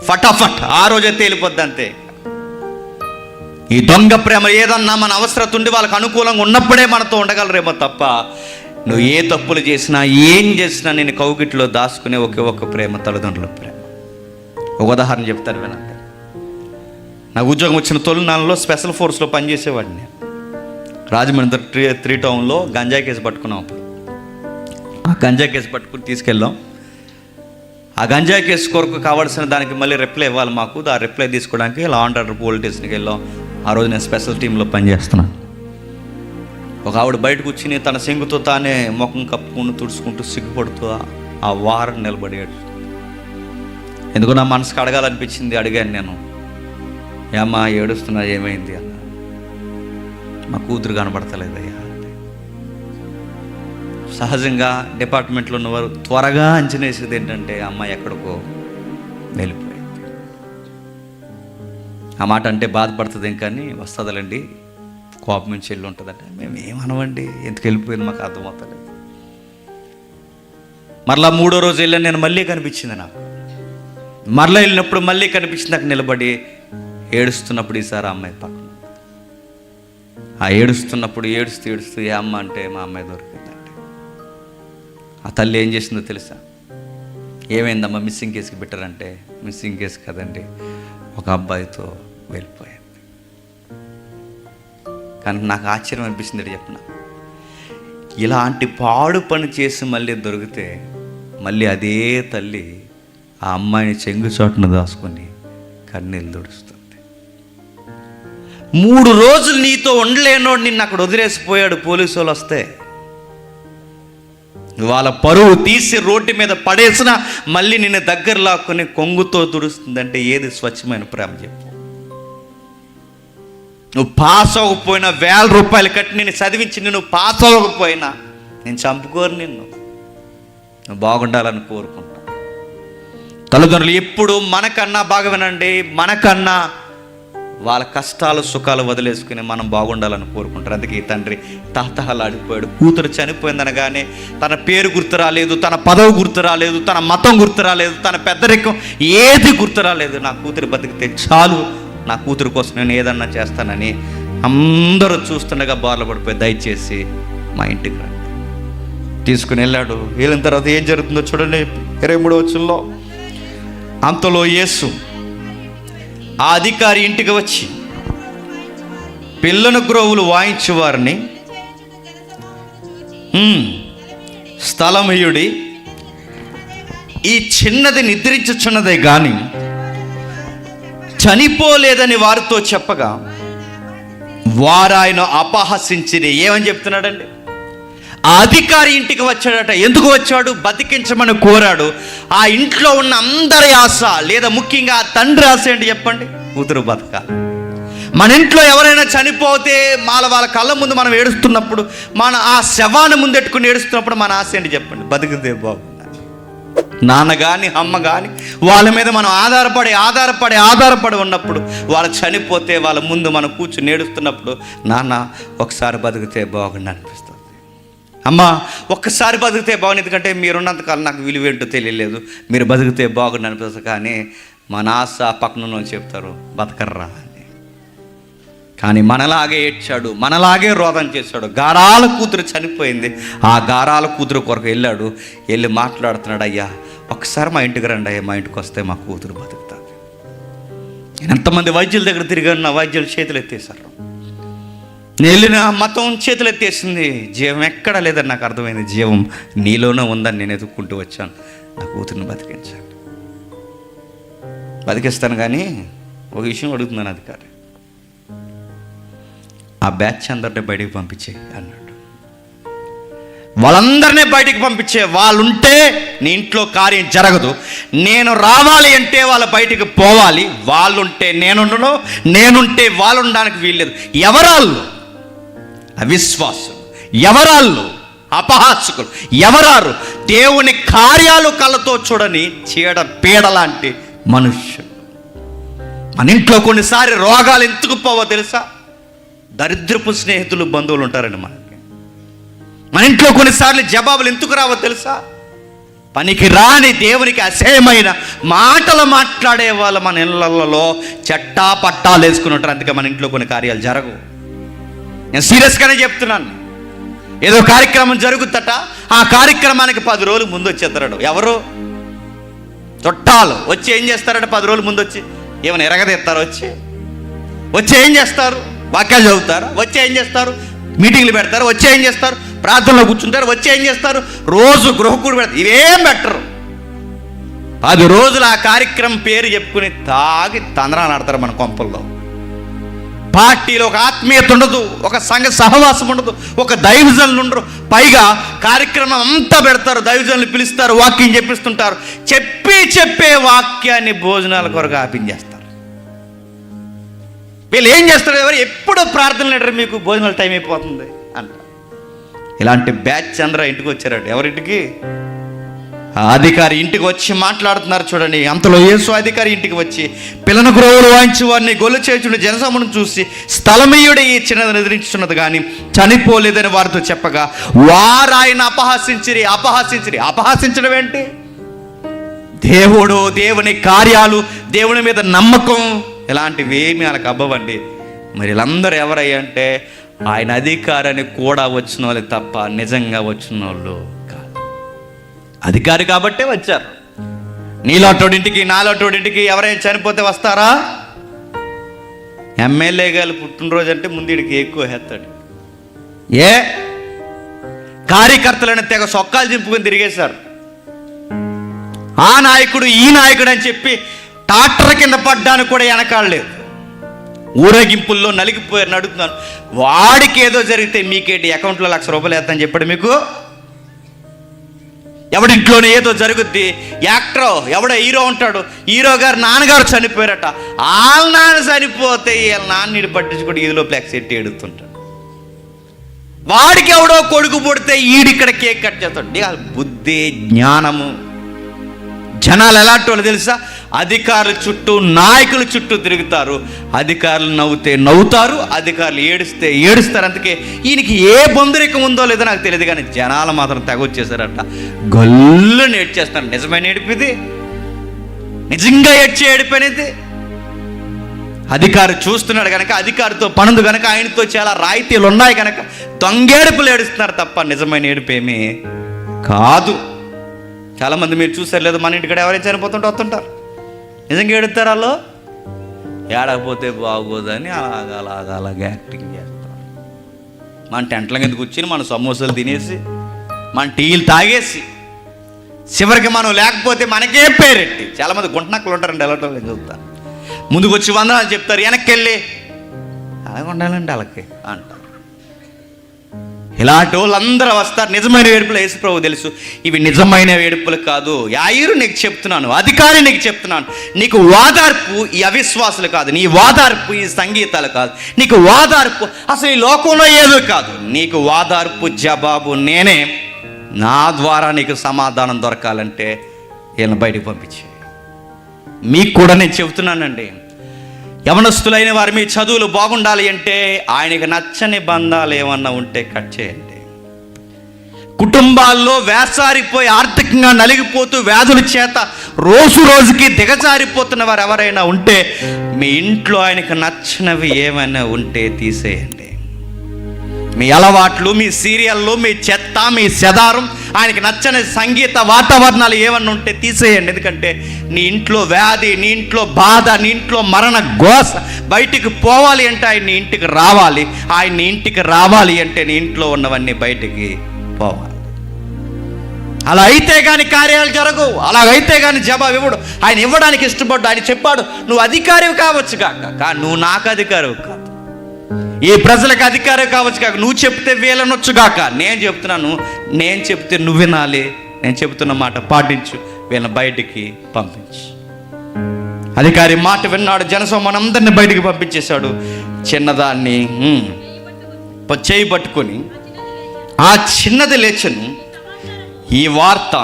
ఫటాఫట్ ఆ రోజే తేలిపోద్ది అంతే. ఈ దొంగ ప్రేమ ఏదన్నా మన అవసరం ఉండి వాళ్ళకి అనుకూలంగా ఉన్నప్పుడే మనతో ఉండగలరేమో తప్ప, నువ్వు ఏ తప్పులు చేసినా ఏం చేసినా నేను కౌగిట్లో దాచుకునే ఒకే ఒక్క ప్రేమ తల్లిదండ్రుల ప్రేమ. ఒక ఉదాహరణ చెప్తాను వినండి. నాకు ఉద్యోగం వచ్చిన తొలినాళ్ళలో స్పెషల్ ఫోర్స్లో పనిచేసేవాడిని. రాజమండ్రి 3 టౌన్లో గంజాయి కేసు పట్టుకున్నాం. ఆ గంజాయి కేసు పట్టుకుని తీసుకెళ్ళాం. ఆ గంజాయి కేసు కొరకు కావాల్సిన దానికి మళ్ళీ రిప్లై ఇవ్వాలి మాకు. ఆ రిప్లై తీసుకోవడానికి లా అండ్ ఆర్డర్ పోలీస్ స్టేషన్కి వెళ్ళాం. ఆ రోజు నేను స్పెషల్ టీంలో పనిచేస్తున్నాను. ఒక ఆవిడ బయటకు వచ్చి తన సింగుతో తానే ముఖం కప్పుకుంటూ తుడుచుకుంటూ సిగ్గుపడుతూ ఆ వారం నిలబడాడు. ఎందుకు నా మనసుకు అడగాలనిపించింది. అడిగాను నేను, ఏమ్మా ఏడుస్తున్నా, ఏమైంది అన్న. మా కూతురు కనబడతలేదయ్యా. సహజంగా డిపార్ట్మెంట్లో ఉన్నవారు త్వరగా అంచనా వేసేది ఏంటంటే అమ్మాయి ఎక్కడికో వెళ్ళిపోయింది. ఆ మాట అంటే బాధపడుతుంది, కానీ వస్తుందిలేండి, కోపం నుంచి వెళ్ళి ఉంటుందంటే మేము ఏమనవండి, ఎందుకు వెళ్ళిపోయింది మాకు అర్థమవుతలేదు. మరలా 3వ రోజు వెళ్ళాను నేను, మళ్ళీ కనిపించింది నాకు. మరలా వెళ్ళినప్పుడు మళ్ళీ కనిపించింది నాకు. నిలబడి ఏడుస్తున్నప్పుడు ఈసారి ఆ అమ్మాయి పక్కన. ఆ ఏడుస్తున్నప్పుడు ఏడుస్తూ ఏ అమ్మ అంటే మా అమ్మాయి దొరికిందండి. ఆ తల్లి ఏం చేసిందో తెలుసా? ఏమైందమ్మా, మిస్సింగ్ కేసుకి పెట్టారంటే, మిస్సింగ్ కేసు కదండి, ఒక అబ్బాయితో వెళ్ళిపోయింది. కానీ నాకు ఆశ్చర్యం అనిపిస్తుంది. చెప్పిన ఇలాంటి పాడు పని చేసి మళ్ళీ దొరికితే మళ్ళీ అదే తల్లి ఆ అమ్మాయిని చెంగు చోటును దాచుకొని కన్నీళ్ళు తుడుస్తుంది. 3 రోజులు నీతో ఉండలేనోడు నిన్ను అక్కడ వదిలేసిపోయాడు. పోలీసు వాళ్ళు వస్తే వాళ్ళ పరువు తీసి రోడ్డు మీద పడేసినా మళ్ళీ నిన్ను దగ్గర లాక్కొని కొంగుతో తుడుస్తుందంటే ఏది స్వచ్ఛమైన ప్రేమ చెప్పు? నువ్వు పాస్ అవ్వకపోయినా, 1000 రూపాయలు కట్టి నేను చదివించి నువ్వు పాస్ అవ్వకపోయినా నేను చంపుకోరు నిన్ను. నువ్వు బాగుండాలని కోరుకుంటా. తల్లిదండ్రులు ఎప్పుడు మనకన్నా బాగా వినండి, మనకన్నా వాళ్ళ కష్టాలు సుఖాలు వదిలేసుకుని మనం బాగుండాలని కోరుకుంటారు. అందుకే ఈ తండ్రి తహతహలాడిపోయాడు. కూతురు చనిపోయిందనగానే తన పేరు గుర్తు రాలేదు, తన పదవి గుర్తు రాలేదు, తన మతం గుర్తు రాలేదు, తన పెద్దరికం ఏది గుర్తు రాలేదు. నా కూతురు బతికితే చాలు, నా కూతురు కోసం నేను ఏదన్నా చేస్తానని అందరూ చూస్తుండగా బార్లు పడిపోయి, దయచేసి మా ఇంటికి రండి తీసుకుని వెళ్ళాడు. వెళ్ళిన తర్వాత ఏం జరుగుతుందో చూడండి. 23వ వచనంలో, అంతలో యేసు ఆ అధికారి ఇంటికి వచ్చి పిల్లన గ్రోవులు వాయించు వారిని స్థలమయుడి, ఈ చిన్నది నిద్రించుచున్నదే గాని చనిపోలేదని వారితో చెప్పగా వారు ఆయన అపహసించిరి. ఏమని చెప్తున్నాడండి? ఆ అధికారి ఇంటికి వచ్చాడట. ఎందుకు వచ్చాడు? బతికించమని కోరాడు. ఆ ఇంట్లో ఉన్న అందరి ఆశ, లేదా ముఖ్యంగా ఆ తండ్రి ఆశ ఏంటి చెప్పండి? కూతురు బతకాలి. మన ఇంట్లో ఎవరైనా చనిపోతే వాళ్ళ కళ్ళ ముందు మనం ఏడుస్తున్నప్పుడు, మన ఆ శవాన్ని ముందెట్టుకుని ఏడుస్తున్నప్పుడు మన ఆశ ఏంటి చెప్పండి? బతికితే బాగుంది. నాన్న కానీ అమ్మ కానీ వాళ్ళ మీద మనం ఆధారపడి ఉన్నప్పుడు, వాళ్ళు చనిపోతే వాళ్ళ ముందు మనం కూర్చుని ఏడుస్తున్నప్పుడు, నాన్న ఒకసారి బతికితే బాగుండి అనిపిస్తుంది. అమ్మ ఒక్కసారి బతికితే బాగుంది, ఎందుకంటే మీరున్నంతకాలం నాకు విలువేంటో తెలియలేదు, మీరు బతికితే బాగుండి అనిపిస్తుంది. కానీ మన ఆశ పక్కన చెప్తారు బతకర్రా అని. కానీ మనలాగే ఏడ్చాడు, మనలాగే రోదన చేశాడు. గారాల కూతురు చనిపోయింది. ఆ గారాల కూతురు కొరకు వెళ్ళి మాట్లాడుతున్నాడు, అయ్యా ఒకసారి మా ఇంటికి రండి అయ్యా, మా ఇంటికి వస్తే మా కూతురు బతుకుతుంది. నేను ఎంతమంది వైద్యుల దగ్గర తిరిగాను, నా వైద్యులు చేతులు ఎత్తేశారు. నేను వెళ్ళిన మతం చేతులు ఎత్తేసింది. జీవం ఎక్కడా లేదని నాకు అర్థమైంది. జీవం నీలోనే ఉందని నేను ఎదుక్కుంటూ వచ్చాను. నా కూతురుని బతికించాను, బతికిస్తాను. కానీ ఒక విషయం అడుగుతున్నాను అధికారి, ఆ బ్యాచ్ అందరినీ బయటికి పంపించే అన్నాడు. వాళ్ళందరినీ బయటికి పంపించే. వాళ్ళుంటే నీ ఇంట్లో కార్యం జరగదు. నేను రావాలి అంటే వాళ్ళు బయటికి పోవాలి. వాళ్ళుంటే నేనుండను, నేనుంటే వాళ్ళు ఉండడానికి వీల్లేదు. ఎవరాళ్ళు? అవిశ్వాసులు. ఎవరాళ్ళు? అపహాసకులు. ఎవరారు? దేవుని కార్యాలు కళ్ళతో చూడని చీడ పీడ లాంటి మనుష్యులు. మన ఇంట్లో కొన్నిసారి రోగాలు ఎందుకు పోవో తెలుసా? దరిద్రపు స్నేహితులు, బంధువులు ఉంటారండి మనకి. మన ఇంట్లో కొన్నిసార్లు జవాబులు ఎందుకు రావో తెలుసా? పనికి రాని, దేవునికి అసహ్యమైన మాటలు మాట్లాడే వాళ్ళు మన ఇళ్ళల్లో చట్టా పట్టాలు వేసుకుని ఉంటారు. అందుకే మన ఇంట్లో కొన్ని కార్యాలు జరగవు. నేను సీరియస్గానే చెప్తున్నాను. ఏదో కార్యక్రమం జరుగుతట, ఆ కార్యక్రమానికి 10 రోజులు ముందు వచ్చేస్తాడు. ఎవరు? చుట్టాలు వచ్చి ఏం చేస్తారట? 10 రోజులు ముందు వచ్చి ఏమైనా ఎరగదెత్తారు? వచ్చి ఏం చేస్తారు? వాక్యాలు చదువుతారు. వచ్చి ఏం చేస్తారు? మీటింగ్లు పెడతారు. వచ్చి ఏం చేస్తారు? ప్రార్థనలో కూర్చుంటారు. వచ్చి ఏం చేస్తారు? రోజు గృహకూడు పెడతారు. ఇవేం పెట్టరు. 10 రోజులు ఆ కార్యక్రమం పేరు చెప్పుకుని తాగి తందరాలు ఆడతారు మన కొంపల్లో. పార్టీలో ఒక ఆత్మీయత ఉండదు, ఒక సంఘ సహవాసం ఉండదు, ఒక దైవజనులు ఉండరు. పైగా కార్యక్రమం అంతా పెడతారు, దైవజనులు పిలుస్తారు, వాక్యం చెప్పిస్తుంటారు. చెప్పే వాక్యాన్ని భోజనాల కొరకు ఆపించేస్తారు. వీళ్ళు ఏం చేస్తారు? ఎవరు ఎప్పుడో ప్రార్థనలు లేటరు, మీకు భోజనాల టైం అయిపోతుంది అంట. ఇలాంటి బ్యాచ్ అందరూ ఇంటికి వచ్చారట. ఎవరింటికి? ఆ అధికారి ఇంటికి వచ్చి మాట్లాడుతున్నారు చూడండి. అంతలో యేసు అధికారి ఇంటికి వచ్చి పిల్లన గ్రోవులు వాయించి వారిని గొల్లు చేయుచున్న జనసమూహం చూసి స్థలమీయుడే ఈ చిన్నది నిద్రించున్నది కానీ చనిపోలేదని వారితో చెప్పగా వారు ఆయన అపహాసించిరి. అపహాసించడం ఏంటి? దేవుని కార్యాలు, దేవుని మీద నమ్మకం ఇలాంటివి ఏమి వాళ్ళకి అబ్బవండి. మరి వీళ్ళందరూ ఎవరయ్యా అంటే ఆయన అధికారాన్ని కూడా వచ్చిన వాళ్ళు తప్ప నిజంగా వచ్చిన వాళ్ళు కాదు. అధికారి కాబట్టే వచ్చారు. నీలోటోడింటికి నాలోటోడింటికి ఎవరైనా చనిపోతే వస్తారా? ఎమ్మెల్యే గారు పుట్టినరోజు అంటే ముందు ఇడికి ఎక్కువ హెత్తాడు. కార్యకర్తలను తెగ సొక్కాలు చింపుకొని తిరిగేశారు. ఆ నాయకుడు ఈ నాయకుడు అని చెప్పి ట్రాక్టర్ కింద పడ్డానికి కూడా వెనకాడలేదు. ఊరేగింపుల్లో నలిగిపోయారు. అడుగుతున్నాను, వాడికి ఏదో జరిగితే మీకేంటి? అకౌంట్లో 1,00,000 రూపాయలు వేస్తాను చెప్పాడు మీకు? ఎవడింట్లోనే ఏదో జరుగుద్ది. యాక్టర్ ఎవడో హీరో ఉంటాడు, హీరో గారు నాన్నగారు చనిపోయారట. వాళ్ళ నాన్న చనిపోతే వీళ్ళ నాన్నని పట్టించుకుంటే ఇదిలో ఫ్లెక్స్ ఎట్టి ఎడుతుంటాడు. వాడికి ఎవడో కొడుకు పుడితే ఈడిక్కడ కేక్ కట్ చేస్తాడు. బుద్ధి జ్ఞానము. జనాలు ఎలాంటి వాళ్ళు తెలుసా? అధికారుల చుట్టూ, నాయకుల చుట్టూ తిరుగుతారు. అధికారులు నవ్వుతే నవ్వుతారు, అధికారులు ఏడిస్తే ఏడుస్తారు. అందుకే ఈయనకి ఏ బొందరికం ఉందో లేదో నాకు తెలియదు, కానీ జనాలు మాత్రం తెగొచ్చేసారట. గొల్లుని ఏడ్చేస్తారు. నిజమైన ఏడిపిది, నిజంగా ఏడ్చే ఏడిపోయినది. అధికారి చూస్తున్నాడు కనుక, అధికారితో పనుంది కనుక, ఆయనతో చాలా రాయితీలు ఉన్నాయి కనుక దొంగేడుపులు ఏడుస్తున్నారు తప్ప నిజమైన ఏడుపేమీ కాదు. చాలామంది మీరు చూసారు లేదు, మన ఇంటికాడ ఎవరైనా చనిపోతుంటే వస్తుంటారు. నిజంగా ఏడుస్తారు. వాళ్ళు ఏడకపోతే బాగోదని అలాగా యాక్టింగ్ చేస్తారు. మన టెంట్ల కింద కూర్చుని మన సమోసాలు తినేసి, మన టీలు తాగేసి, చివరికి మనం లేకపోతే మనకే పేరెట్టి. చాలామంది గుంటనక్కలు ఉంటారండి, వెళ్ళటం చదువుతారు. ముందుకు వచ్చి వందనాలు చెప్తారు, వెనక్కి వెళ్ళి అలాగ ఉండాలండి వాళ్ళకి అంటారు. ఇలాంటి వాళ్ళందరూ వస్తారు. నిజమైన వేడుపులు యేసు ప్రభు తెలుసు, ఇవి నిజమైన వేడుపులు కాదు. యాయిరు నీకు చెప్తున్నాను, అధికారి నీకు చెప్తున్నాను, నీకు వాదార్పు ఈ అవిశ్వాసులు కాదు, నీ వాదార్పు ఈ సంగీతాలు కాదు, నీకు వాదార్పు అసలు ఈ లోకంలో ఏదో కాదు, నీకు వాదార్పు జవాబు నేనే. నా ద్వారా నీకు సమాధానం దొరకాలంటే వీళ్ళని బయటకు పంపించే. మీకు కూడా నేను చెబుతున్నానండి, యవనస్తులైన వారు మీ చదువులు బాగుండాలి అంటే ఆయనకి నచ్చని బంధాలు ఏమన్నా ఉంటే కట్ చేయండి. కుటుంబాల్లో వేసారిపోయి ఆర్థికంగా నలిగిపోతూ వ్యాధుల చేత రోజు రోజుకి దిగజారిపోతున్న వారు ఎవరైనా ఉంటే మీ ఇంట్లో ఆయనకు నచ్చినవి ఏమైనా ఉంటే తీసేయండి. మీ అలవాట్లు, మీ సీరియళ్ళు, మీ చెత్త, మీ చెదారం, ఆయనకి నచ్చని సంగీత వాతావరణాలు ఏమన్నా ఉంటే తీసేయండి. ఎందుకంటే నీ ఇంట్లో వ్యాధి, నీ ఇంట్లో బాధ, నీ ఇంట్లో మరణ ఘోష బయటికి పోవాలి అంటే ఆయన నీ ఇంటికి రావాలి. ఆయన నీ ఇంటికి రావాలి అంటే నీ ఇంట్లో ఉన్నవన్నీ బయటికి పోవాలి. అలా అయితే కానీ కార్యాలు జరగవు. అలాగైతే కానీ జవాబు ఇవ్వడు. ఆయన ఇవ్వడానికి ఇష్టపడ్డు. ఆయన చెప్పాడు, నువ్వు అధికారివి కావచ్చు కాక, కానీ నువ్వు నాకు అధికారివి కాదు. ఈ ప్రజలకు అధికారం కావచ్చు కాక, నువ్వు చెప్తే వీళ్ళనొచ్చు కాక, నేను చెప్తున్నాను, నేను చెప్తే నువ్వు వినాలి, నేను చెబుతున్న మాట పాటించు, వీళ్ళని బయటికి పంపించు. అధికారి మాట విన్నాడు, జనసమూహం అందరిని బయటికి పంపించేశాడు. చిన్నదాన్ని చేయి పట్టుకొని ఆ చిన్నది లేచను, ఈ వార్త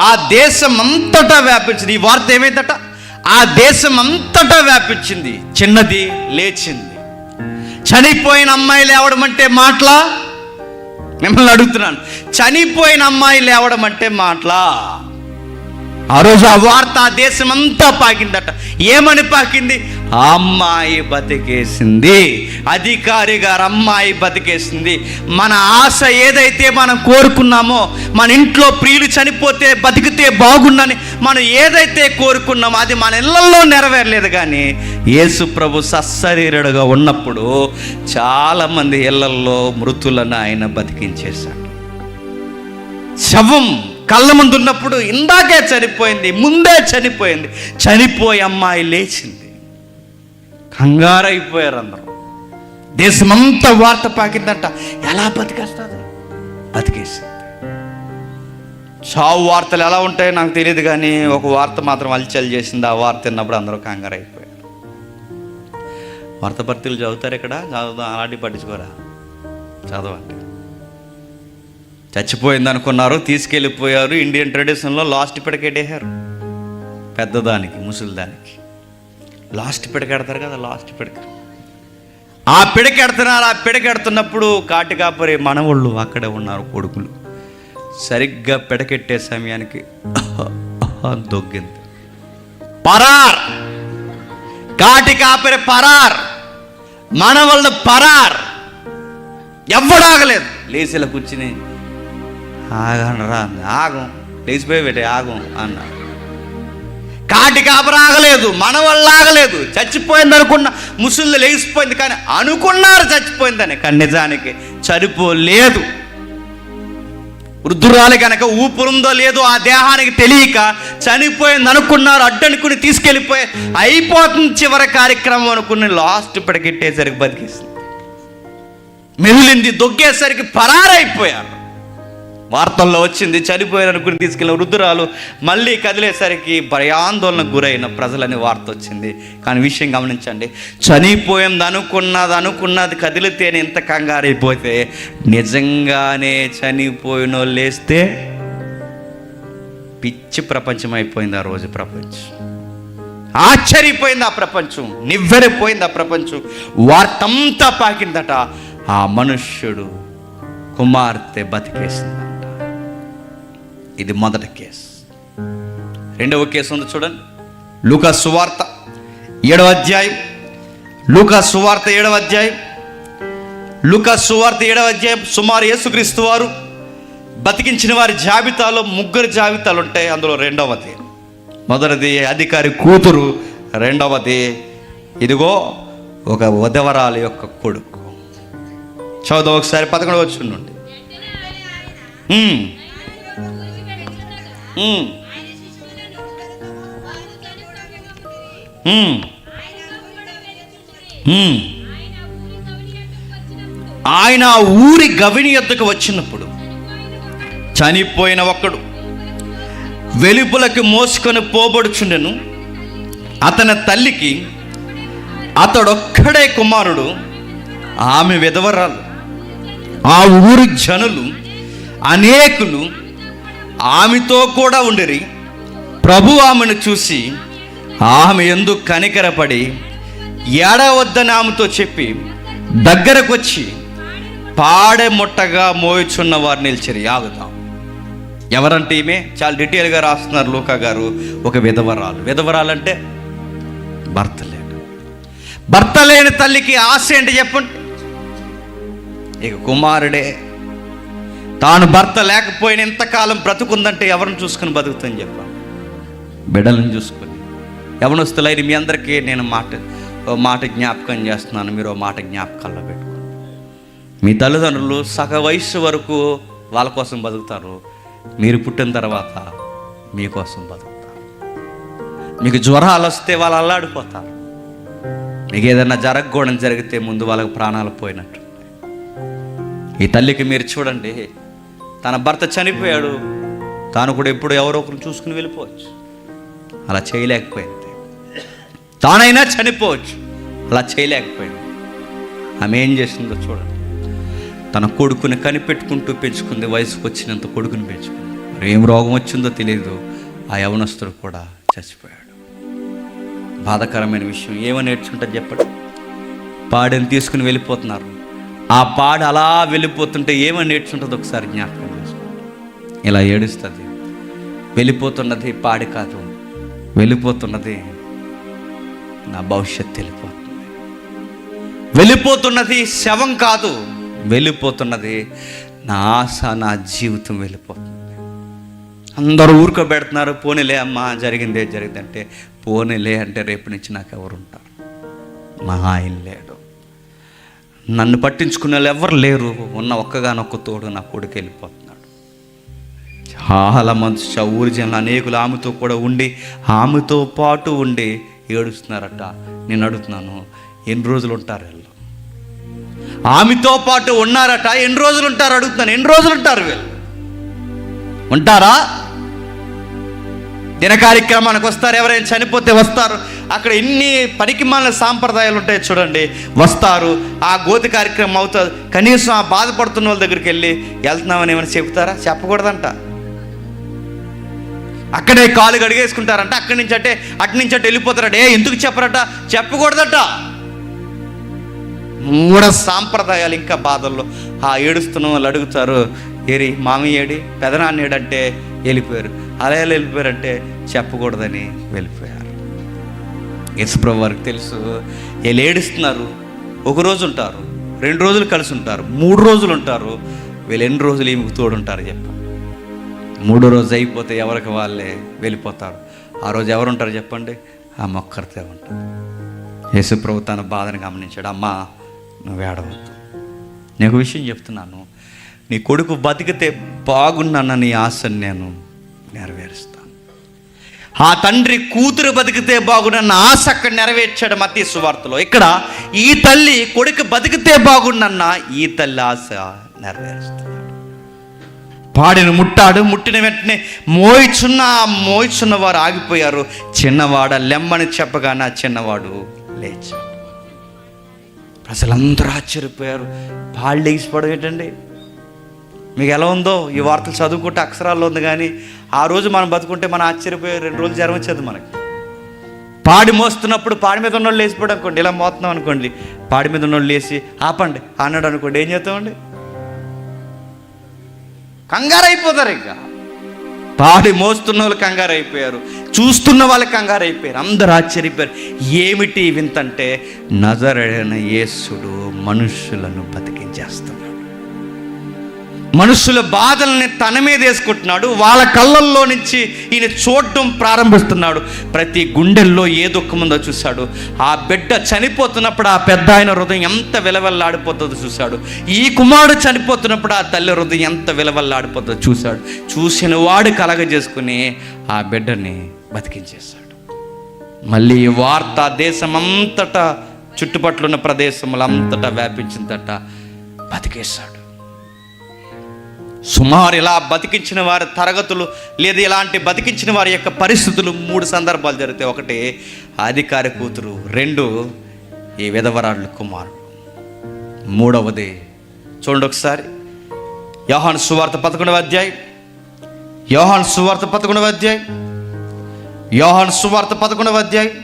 ఆ దేశం అంతటా వ్యాపించింది. ఈ వార్త ఏమైందట, ఆ దేశం అంతటా వ్యాపించింది. చిన్నది లేచింది. చనిపోయిన అమ్మాయి లేవడం అంటే మాటలా? మిమ్మల్ని అడుగుతున్నాను, చనిపోయిన అమ్మాయి లేవడం అంటే మాటలా? ఆ రోజు ఆ వార్త ఆ దేశం అంతా పాకిందట. ఏమని పాకింది? ఆ అమ్మాయి బతికేసింది. అధికారి గారు అమ్మాయి బతికేసింది. మన ఆశ ఏదైతే మనం కోరుకున్నామో, మన ఇంట్లో ప్రియులు చనిపోతే బతికితే బాగుండని మనం ఏదైతే కోరుకున్నామో అది మన ఇళ్లలో నెరవేరలేదు. కానీ యేసు ప్రభు సశరీరుడుగా ఉన్నప్పుడు చాలామంది ఇళ్లల్లో మృతులను ఆయన బతికించేశాడు. శవం కళ్ళ ముందు ఉన్నప్పుడు ఇందాకే చనిపోయింది, ముందే చనిపోయింది, చనిపోయి అమ్మాయి లేచింది. కంగారైపోయారు అందరూ. దేశమంతా వార్త పాకిందంట, ఎలా బతికేస్తుంది? బతికేసింది. చావు వార్తలు ఎలా ఉంటాయో నాకు తెలియదు, కానీ ఒక వార్త మాత్రం హల్చల్ చేసింది. ఆ వార్త విన్నప్పుడు అందరూ కంగారైపోయారు. వార్తాపత్రికలు చదువుతారు ఇక్కడ, చదువుతాం, అలాంటివి పట్టించుకోరా, చదవండి. చచ్చిపోయింది అనుకున్నారు, తీసుకెళ్ళిపోయారు. ఇండియన్ ట్రెడిషన్లో లాస్ట్ పిడకెట్టేశారు. పెద్దదానికి, ముసలిదానికి లాస్ట్ పిడకెడతారు కదా, లాస్ట్ పిడక. ఆ పిడకెడుతున్నారు. ఆ పిడకెడుతున్నప్పుడు కాటికాపరి మనవాళ్ళు అక్కడే ఉన్నారు, కొడుకులు. సరిగ్గా పిడకెట్టే సమయానికి దొగ్గింది. పరార్. కాటికాపరి పరార్, మనవాళ్ళు పరార్. ఎవ్వడాగలేదు. లేచిలా కూర్చుని ఆగనరా, ఆగం, లేచిపోయి పెట్టే ఆగం అన్నారు. కాటి కాపరి ఆగలేదు, మన వాళ్ళు ఆగలేదు. చచ్చిపోయింది అనుకున్న ముసళ్ళు లేచిపోయింది, కానీ అనుకున్నారు చచ్చిపోయిందని, కానీ నిజానికి చనిపోలేదు. వృద్ధురాలు కనుక ఊపిరుందో లేదో ఆ దేహానికి తెలియక చనిపోయింది అనుకున్నారు. అడ్డనుకుని తీసుకెళ్ళిపోయి అయిపోతుంది చివరి కార్యక్రమం అనుకుని లాస్ట్ పిడకెట్టేసరికి బతికేసింది. మెదిలింది, దొగ్గేసరికి పరారైపోయారు. వార్తల్లో వచ్చింది, చనిపోయారు అనుకుని తీసుకెళ్ళిన వృద్ధురాలు మళ్ళీ కదిలేసరికి భయాందోళనకు గురైన ప్రజలని వార్త వచ్చింది. కానీ విషయం గమనించండి, చనిపోయింది అనుకున్నది కదిలితేనే ఇంత కంగారైపోతే, నిజంగానే చనిపోయిన వాళ్ళు లేస్తే పిచ్చి ప్రపంచం అయిపోయింది. ఆ రోజు ప్రపంచం ఆశ్చర్యపోయింది, ఆ ప్రపంచం నివ్వెరపోయింది. ఆ ప్రపంచం వార్తంతా పాకిందట. ఆ మనుష్యుడు కుమార్తె బతికేసిందంట. ఇది మొదటి కేసు. రెండవ కేసు ఉంది చూడండి. లూకా సువార్త 7వ అధ్యాయం. లూకా సువార్త 7వ అధ్యాయం. లూకా సువార్త 7వ అధ్యాయం. సుమారు యేసుక్రీస్తు వారు బతికించిన వారి జాబితాలో 3 జాబితాలు ఉంటాయి. అందులో రెండవది, మొదటిది అధికారి కూతురు, రెండవది ఇదిగో ఒక వధవరాలు యొక్క కొడుకు. చదువు ఒకసారి 11వ వచనం నుండి. ఆయన ఆ ఊరి గవిని యొద్దకు వచ్చినప్పుడు చనిపోయిన ఒక్కడు వెలుపలకు మోసుకొని పోబడుచుండెను. అతని తల్లికి అతడొక్కడే కుమారుడు, ఆమె విధవరాలు. ఆ ఊరి జనులు అనేకులు ఆమెతో కూడా ఉండిరి. ప్రభు ఆమెను చూసి ఆమె యందు కనికరపడి ఏడవద్దని ఆమెతో చెప్పి దగ్గరకు వచ్చి పాడె ముట్టగా మోయుచున్న వారు నిలిచిరి. ఆగుతాం. ఎవరంటే ఈమె చాలా డీటెయిల్గా రాస్తున్నారు లూకా గారు. ఒక విధవరాలు. విధవరాలంటే భర్త లేడు. భర్త లేని తల్లికి ఆశ ఏంటి చెప్పండి? ఇక కుమారుడే. తాను భర్త లేకపోయిన ఎంతకాలం బ్రతుకుందంటే ఎవరిని చూసుకుని బతుకుతుందని చెప్పండి? బిడ్డలను చూసుకొని. యవనస్తులైన మీ అందరికీ నేను మాట జ్ఞాపకం చేస్తున్నాను. మీరు మాట జ్ఞాపకాల్లో పెట్టుకోండి. మీ తల్లిదండ్రులు సగ వయస్సు వరకు వాళ్ళ కోసం బతుకుతారు. మీరు పుట్టిన తర్వాత మీకోసం బతుకుతారు. మీకు జ్వరాలు వస్తే వాళ్ళు అల్లాడిపోతారు. మీకు ఏదైనా జరగకూడని జరిగితే ముందు వాళ్ళకి ప్రాణాలు పోయినట్టు. ఈ తల్లికి మీరు చూడండి, తన భర్త చనిపోయాడు, తాను కూడా ఎప్పుడు ఎవరో ఒకరు చూసుకుని వెళ్ళిపోవచ్చు. అలా చేయలేకపోయింది. తానైనా చనిపోవచ్చు, అలా చేయలేకపోయింది. ఆమె ఏం చేసిందో చూడండి. తన కొడుకుని కనిపెట్టుకుంటూ పెంచుకుంది. వయసుకు వచ్చినంత కొడుకుని పెంచుకుంది. మరి ఏం రోగం వచ్చిందో తెలియదు. ఆ యవనస్తుడు కూడా చచ్చిపోయాడు. బాధాకరమైన విషయం. ఏమని నేర్చుకుంటుంది చెప్పండి? పాడని తీసుకుని వెళ్ళిపోతున్నారు. ఆ పాడు అలా వెళ్ళిపోతుంటే ఏమని నేర్చుంటుంది ఒకసారి జ్ఞాపకం చేసుకోండి. ఇలా ఏడుస్తుంది. వెళ్ళిపోతున్నది పాడి కాదు, వెళ్ళిపోతున్నది నా భవిష్యత్తు వెళ్ళిపోతుంది. వెళ్ళిపోతున్నది శవం కాదు, వెళ్ళిపోతున్నది నా ఆశ, నా జీవితం వెళ్ళిపోతుంది. అందరూ ఊరుకోబెడుతున్నారు. పోనీలే అమ్మా, జరిగిందే జరిగిందంటే పోనీలే అంటే రేపు నుంచి నాకు ఎవరు ఉంటారు? మా ఆయన లేడు, నన్ను పట్టించుకునే వాళ్ళు ఎవరు లేరు. ఉన్న ఒక్కగానొక్క తోడు నా కొడుకు వెళ్ళిపోతున్నాడు. చాలా మంది ఊరి జనులు అనేకులు ఆమెతో కూడా ఉండి, ఆమెతో పాటు ఉండి ఏడుస్తున్నారట. నేను అడుగుతున్నాను, ఎన్ని రోజులు ఉంటారు వీళ్ళు? ఆమెతో పాటు ఉన్నారట, ఎన్ని రోజులు ఉంటారు అడుగుతున్నాను. ఎన్ని రోజులు ఉంటారు వీళ్ళు? ఉంటారా? దిన కార్యక్రమానికి వస్తారు. ఎవరైనా చనిపోతే వస్తారు. అక్కడ ఎన్ని పనికిమాలిన సాంప్రదాయాలు ఉంటాయి చూడండి. వస్తారు, ఆ గోతి కార్యక్రమం అవుతుంది. కనీసం ఆ బాధపడుతున్న వాళ్ళ దగ్గరికి వెళ్ళి వెళ్తున్నామని ఏమైనా చెబుతారా? చెప్పకూడదంట. అక్కడే కాలు గడిగేసుకుంటారంట. అటు నుంచి అటు వెళ్ళిపోతారట. ఎందుకు చెప్పరట? చెప్పకూడదట. మూఢ సాంప్రదాయాలు. ఇంకా బాధల్లో ఆ ఏడుస్తున్న వాళ్ళు అడుగుతారు, ఏరి మామయ్య ఏడి, పెదనాన్న ఏడంటే వెళ్ళిపోయారు. అలా వెళ్ళిపోయారంటే చెప్పకూడదని వెళ్ళిపోయారు. యేసుప్రభు వారికి తెలుసు వీళ్ళు ఏడుస్తున్నారు. ఒకరోజు ఉంటారు, 2 రోజులు కలిసి ఉంటారు, 3 రోజులు ఉంటారు. వీళ్ళు ఎన్ని రోజులు ఈమెకు తోడుంటారు చెప్పండి? 3వ రోజు అయిపోతే ఎవరికి వాళ్ళే వెళ్ళిపోతారు. ఆ రోజు ఎవరు ఉంటారు చెప్పండి? ఆ మొక్కరితే ఉంటారు. యేసుప్రభు తన బాధను గమనించాడు. అమ్మా, నువ్వు ఏడవద్దు. నేను ఒక విషయం చెప్తున్నాను. నీ కొడుకు బతికితే బాగున్నాన్న నీ ఆశను నేను నెరవేరుస్తాను. ఆ తండ్రి కూతురు బతికితే బాగున్న ఆశ అక్కడ నెరవేర్చాడు మత్తయి సువార్తలో. ఇక్కడ ఈ తల్లి కొడుకు బతికితే బాగుండన్న ఈ తల్లి ఆశ నెరవేరుస్తున్నాడు. పాడిని ముట్టాడు. ముట్టిన వెంటనే మోయిచున్న వారు ఆగిపోయారు. చిన్నవాడ లెమ్మని చెప్పగానే ఆ చిన్నవాడు లేచాడు. ప్రజలందరూ ఆశ్చర్యపోయారు. పాళ్ళు లేచిపోవడం ఏంటండి? మీకు ఎలా ఉందో ఈ వార్తలు చదువుకుంటే అక్షరాల్లో ఉంది, కానీ ఆ రోజు మనం బతుకుంటే మనం ఆశ్చర్యపోయే 2 రోజులు జ్వరం వచ్చేది మనకి. పాడి మోస్తున్నప్పుడు పాడి మీద ఉన్నోళ్ళు లేచిపోవడం అనుకోండి, ఇలా మోస్తున్నాం అనుకోండి, పాడి మీద ఉన్నోళ్ళు లేచి ఆపండి అన్నాడు అనుకోండి, ఏం చేస్తామండి? కంగారు అయిపోతారు. ఇంకా పాడి మోస్తున్న వాళ్ళు కంగారు అయిపోయారు, చూస్తున్న వాళ్ళు కంగారు అయిపోయారు. అందరూ ఆశ్చర్యపోయారు. ఏమిటి వింతంటే నజరేయుడైన యేసుడు మనుషులను బతికించేస్తున్నాడు. మనుషుల బాధల్ని తన మీద వేసుకుంటున్నాడు. వాళ్ళ కళ్ళల్లో నుంచి ఈయన చూడటం ప్రారంభిస్తున్నాడు. ప్రతి గుండెల్లో ఏ దుఃఖం ఉందో చూశాడు. ఆ బిడ్డ చనిపోతున్నప్పుడు ఆ పెద్ద ఆయన హృదయం ఎంత విలవల్లాడిపోతుందో చూశాడు. ఈ కుమారుడు చనిపోతున్నప్పుడు ఆ తల్లి హృదయం ఎంత విలవల్లాడిపోతుందో చూశాడు. చూసిన వాడు కలగజేసుకుని ఆ బిడ్డని బతికించేశాడు. మళ్ళీ ఈ వార్త దేశమంతటా, చుట్టుపట్ల ఉన్న ప్రదేశములంతటా వ్యాపించిందట. బతికేశాడు. సుమారు ఇలా బతికించిన వారి తరగతులు లేదా ఇలాంటి బతికించిన వారి యొక్క పరిస్థితులు 3 సందర్భాలు జరుగుతాయి. ఒకటి అధికారి కూతురు, 2 ఈ విధవరాళ్ళు కుమారుడు, 3వది చూడండి ఒకసారి యోహాను సువార్త 11వ అధ్యాయం, యోహాను సువార్త 11వ అధ్యాయం, యోహాను సువార్త 11వ అధ్యాయం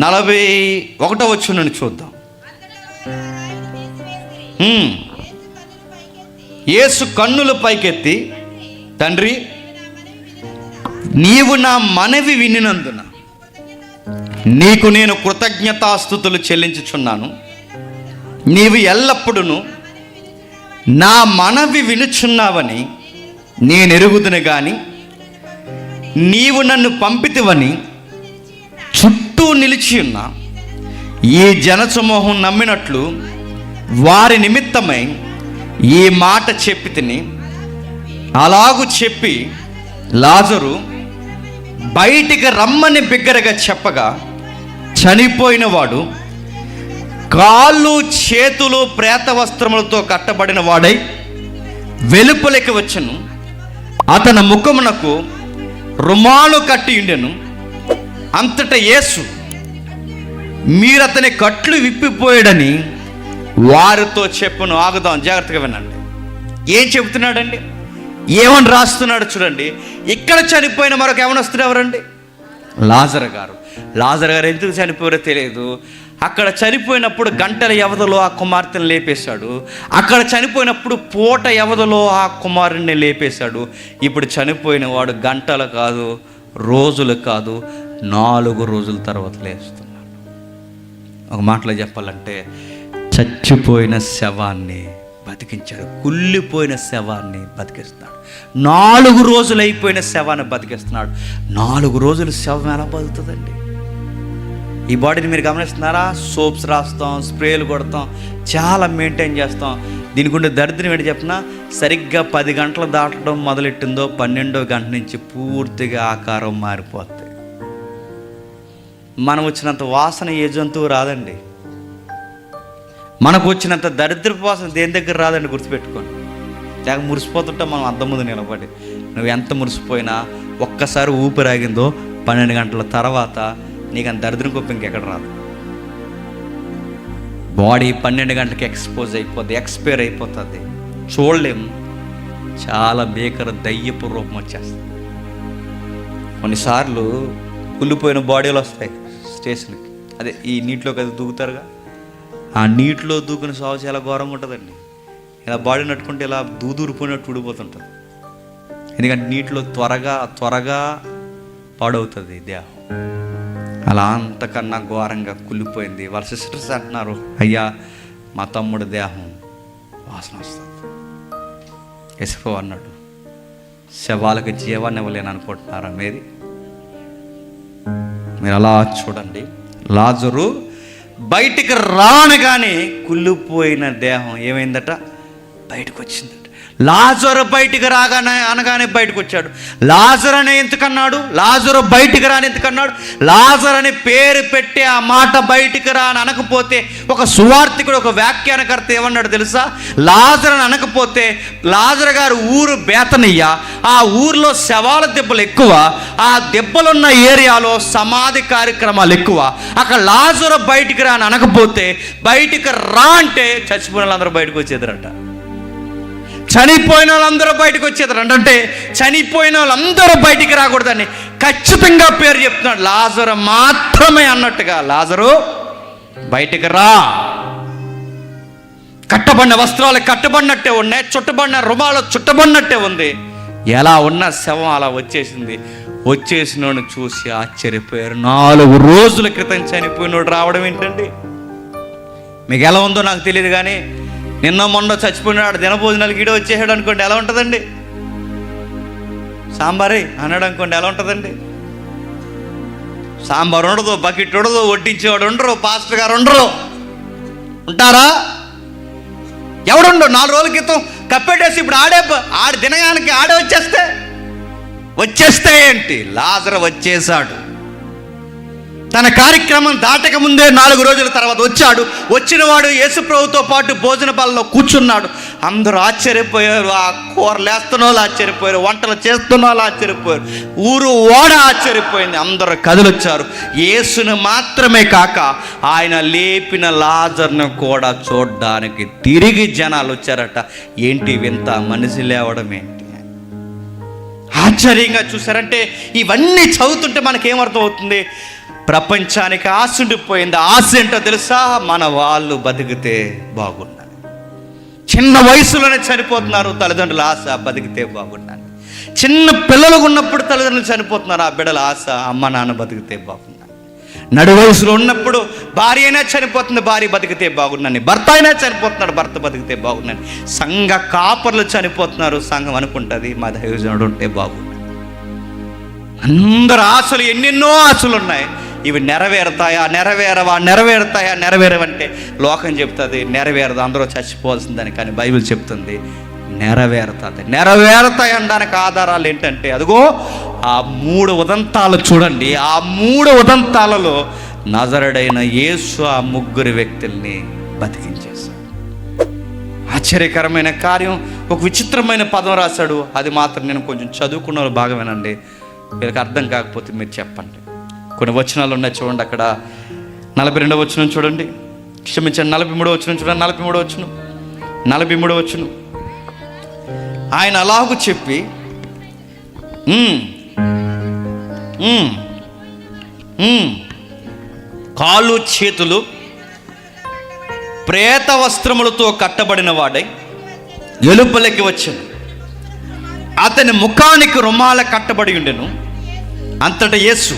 41వ వచనం చూద్దాం. యేసు కన్నులు పైకెత్తి, తండ్రి నీవు నా మనవి వినినందున నీకు నేను కృతజ్ఞతాస్తుతులు చెల్లించుచున్నాను. నీవు ఎల్లప్పుడూ నా మనవి వినుచున్నావని నేను ఎరుగుదును గాని నీవు నన్ను పంపితివని చుట్టూ నిలిచి ఉన్న ఈ జనసమూహం నమ్మినట్లు వారి నిమిత్తమై ఈ మాట చెప్పి తిని, అలాగూ చెప్పి లాజరు బయటికి రమ్మని బిగ్గరగా చెప్పగా చనిపోయిన వాడు కాళ్ళు చేతులు ప్రేత వస్త్రములతో కట్టబడిన వాడై వెలుపలికి వచ్చెను. అతని ముఖమునకు రుమాలు కట్టి ఉండెను. అంతటా యేసు మీరు అతని కట్లు విప్పిపోయాడని వారితో చెప్పును. ఆగుదాం, జాగ్రత్తగా వినండి. ఏం చెబుతున్నాడండి, ఏమని రాస్తున్నాడు చూడండి. ఇక్కడ చనిపోయిన మరొక యవనస్తుడు ఎవరండి? లాజరు గారు. లాజరు గారు ఎందుకు చనిపోయారో తెలియదు. అక్కడ చనిపోయినప్పుడు గంటల వ్యవధిలో ఆ కుమార్తెను లేపేశాడు. అక్కడ చనిపోయినప్పుడు పూట వ్యవధిలో ఆ కుమారుణ్ణి లేపేశాడు. ఇప్పుడు చనిపోయిన వాడు గంటలు కాదు, రోజులు కాదు, 4 రోజుల తర్వాత లేస్తున్నాడు. ఒక మాటలో చెప్పాలంటే చచ్చిపోయిన శవాన్ని బతికించాడు, కుళ్ళిపోయిన శవాన్ని బతికిస్తున్నాడు. 4 రోజులు అయిపోయిన శవాన్ని బతికిస్తున్నాడు. 4 రోజులు శవం ఎలా బతుకుతుందండి? ఈ బాడీని మీరు గమనిస్తున్నారా? సోప్స్ రాస్తాం, స్ప్రేలు కొడతాం, చాలా మెయింటైన్ చేస్తాం. దీనికి ఉండే దరిద్రం ఏంటి చెప్పినా, సరిగ్గా 10 గంటలు దాటడం మొదలెట్టిందో 12వ గంట నుంచి పూర్తిగా ఆకారం మారిపోతుంది. మనం వచ్చినంత వాసన ఏ జంతువు రాదండి. మనకు వచ్చినంత దరిద్రపు వాసన దేని దగ్గర రాదండి, గుర్తుపెట్టుకోండి. తెగ మురిసిపోతుంటే మనం అద్దం ముందు నిలబడి, నువ్వు ఎంత మురిసిపోయినా ఒక్కసారి ఊపిరాగిందో 12 గంటల తర్వాత నీకు అంత దరిద్రం గొప్ప ఇంకెక్కడ రాదు. బాడీ 12 గంటలకి ఎక్స్పైర్ అయిపోతుంది, చూడలేము. చాలా భీకర దయ్యపు రూపం వచ్చేస్తుంది. కొన్నిసార్లు కుళ్ళిపోయిన బాడీలు వస్తాయి స్టేషన్కి. అదే ఈ నీటిలోకి అది దూకుతారుగా, ఆ నీటిలో దూకుని సాగు చాలా ఘోరంగా ఉంటుందండి. ఇలా బాడీ నట్టుకుంటే ఇలా దూదూరిపోయినట్టు ఊడిపోతుంటుంది. ఎందుకంటే నీటిలో త్వరగా పాడవుతుంది దేహం. అలా అంతకన్నా ఘోరంగా కుళ్ళిపోయింది. వాళ్ళ సిస్టర్స్ అంటున్నారు, అయ్యా మా తమ్ముడు దేహం వాసన వస్తుంది. యేసు అన్నాడు, శవాలకు జీవాన్ని ఇవ్వలేను అనుకుంటున్నారా మీరు అలా చూడండి. లాజరు బయటికి రానగానే కుళ్ళిపోయిన దేహం ఏమైందట, బయటకు వచ్చిందట. లాజరు బయటికి అనగానే బయటకు వచ్చాడు. లాజరు అని ఎందుకన్నాడు? లాజరు బయటికి రాని ఎందుకన్నాడు? లాజరు అని పేరు పెట్టి ఆ మాట బయటికి రాని అనకపోతే, ఒక సువార్తికుడు, ఒక వ్యాఖ్యానకర్త ఏమన్నాడు తెలుసా? లాజరు అని అనకపోతే, లాజరు గారు ఊరు బేతనియ్య, ఆ ఊరిలో శవాల దెబ్బలు ఎక్కువ, ఆ దెబ్బలున్న ఏరియాలో సమాధి కార్యక్రమాలు ఎక్కువ. అక్కడ లాజరు బయటికి రాని అనకపోతే, బయటికి రా అంటే చచ్చిపోయిన వాళ్ళందరూ బయటకు వచ్చేదరట. చనిపోయిన వాళ్ళందరూ బయటకు వచ్చేదరంట. అంటే చనిపోయిన వాళ్ళందరూ బయటికి రాకూడదని ఖచ్చితంగా పేరు చెప్తున్నాడు. లాజరు మాత్రమే అన్నట్టుగా, లాజరు బయటికి రా. కట్టబడిన వస్త్రాలు కట్టబడినట్టే ఉన్నాయి, చుట్టబడిన రుమాలు చుట్టబడినట్టే ఉంది. ఎలా ఉన్న శవం అలా వచ్చేసినోడు చూసి ఆశ్చర్యపోయారు. 4 రోజుల క్రితం చనిపోయినోడు రావడం ఏంటండి? మీకు ఎలా ఉందో నాకు తెలియదు, కానీ నిన్న మొన్న చచ్చిపోయినాడు దినభోజనాలు గీడ వచ్చేసాడు అనుకోండి, ఎలా ఉంటుందండి? సాంబారే అన్నాడు అనుకోండి, ఎలా ఉంటుందండి? సాంబార్ ఉండదు, బకెట్ ఉండదు, వడ్డించేవాడు ఉండరు, పాస్టర్ గారు ఉండరు. ఉంటారా? ఎవడుండో? 4 రోజుల క్రితం కప్పెట్టేసి ఇప్పుడు ఆడి దినగానికి ఆడే వచ్చేస్తే ఏంటి? లాజరు వచ్చేసాడు. తన కార్యక్రమం దాటక ముందే 4 రోజుల తర్వాత వచ్చాడు. వచ్చినవాడు యేసుప్రభుతో పాటు భోజన బలలో కూర్చున్నాడు. అందరూ ఆశ్చర్యపోయారు. ఆ కూరలు వేస్తున్న వాళ్ళు ఆశ్చర్యపోయారు, వంటలు చేస్తున్న వాళ్ళు ఆశ్చర్యపోయారు, ఊరు ఓడ ఆశ్చర్యపోయింది. అందరూ కదిలొచ్చారు. యేసును మాత్రమే కాక ఆయన లేపిన లాజర్ను కూడా చూడడానికి తిరిగి జనాలు వచ్చారట. ఏంటి వింత, మనిషి లేవడం ఏంటి? ఆశ్చర్యంగా చూసారంటే ఇవన్నీ చదువుతుంటే మనకేమర్థం అవుతుంది? ప్రపంచానికి ఆశ ఉండిపోయింది. ఆశ ఏంటో తెలుసా? మన వాళ్ళు బతికితే బాగున్నాను. చిన్న వయసులోనే చనిపోతున్నారు తల్లిదండ్రుల ఆశ, బతికితే బాగున్నాను. చిన్న పిల్లలు ఉన్నప్పుడు తల్లిదండ్రులు చనిపోతున్నారు, ఆ బిడ్డల ఆశ అమ్మ నాన్న బతికితే బాగున్నాను. నడు వయసులో ఉన్నప్పుడు భార్య అయినా చనిపోతుంది, భార్య బతికితే బాగున్నాను. భర్త అయినా చనిపోతున్నాడు, భర్త బతికితే బాగున్నాను. సంఘ కాపర్లు చనిపోతున్నారు, సంఘం అనుకుంటుంది మా దైవజనుడు ఉంటే బాగున్నాను. అందరు ఆశలు, ఎన్నెన్నో ఆశలు ఉన్నాయి. ఇవి నెరవేరుతాయా, నెరవేరవంటే లోకం చెప్తుంది నెరవేరదు, అందరూ చచ్చిపోవాల్సిందని. కానీ బైబిల్ చెప్తుంది నెరవేరుతాయి అనడానికి ఆధారాలు ఏంటంటే అదిగో ఆ 3 ఉదంతాలు చూడండి. ఆ 3 ఉదంతాలలో నజరుడైన యేసు ఆ 3 వ్యక్తుల్ని బతికించేశాడు. ఆశ్చర్యకరమైన కార్యం. ఒక విచిత్రమైన పదం రాశాడు. అది మాత్రం నేను కొంచెం చదువుకున్న వాళ్ళు బాగా వినండి. వీళ్ళకి అర్థం కాకపోతే మీరు చెప్పండి. కొన్ని వచనాలు ఉన్నాయి చూడండి. అక్కడ 42వ వచనం చూడండి, క్షమించండి 43వ వచనం చూడండి. 43వ వచనం. ఆయన అలాగూ చెప్పి కాళ్ళు చేతులు ప్రేత వస్త్రములతో కట్టబడిన వాడై ఎలుపలకి వచ్చాను. అతని ముఖానికి రుమాల కట్టబడి ఉండెను. అంతటా యేసు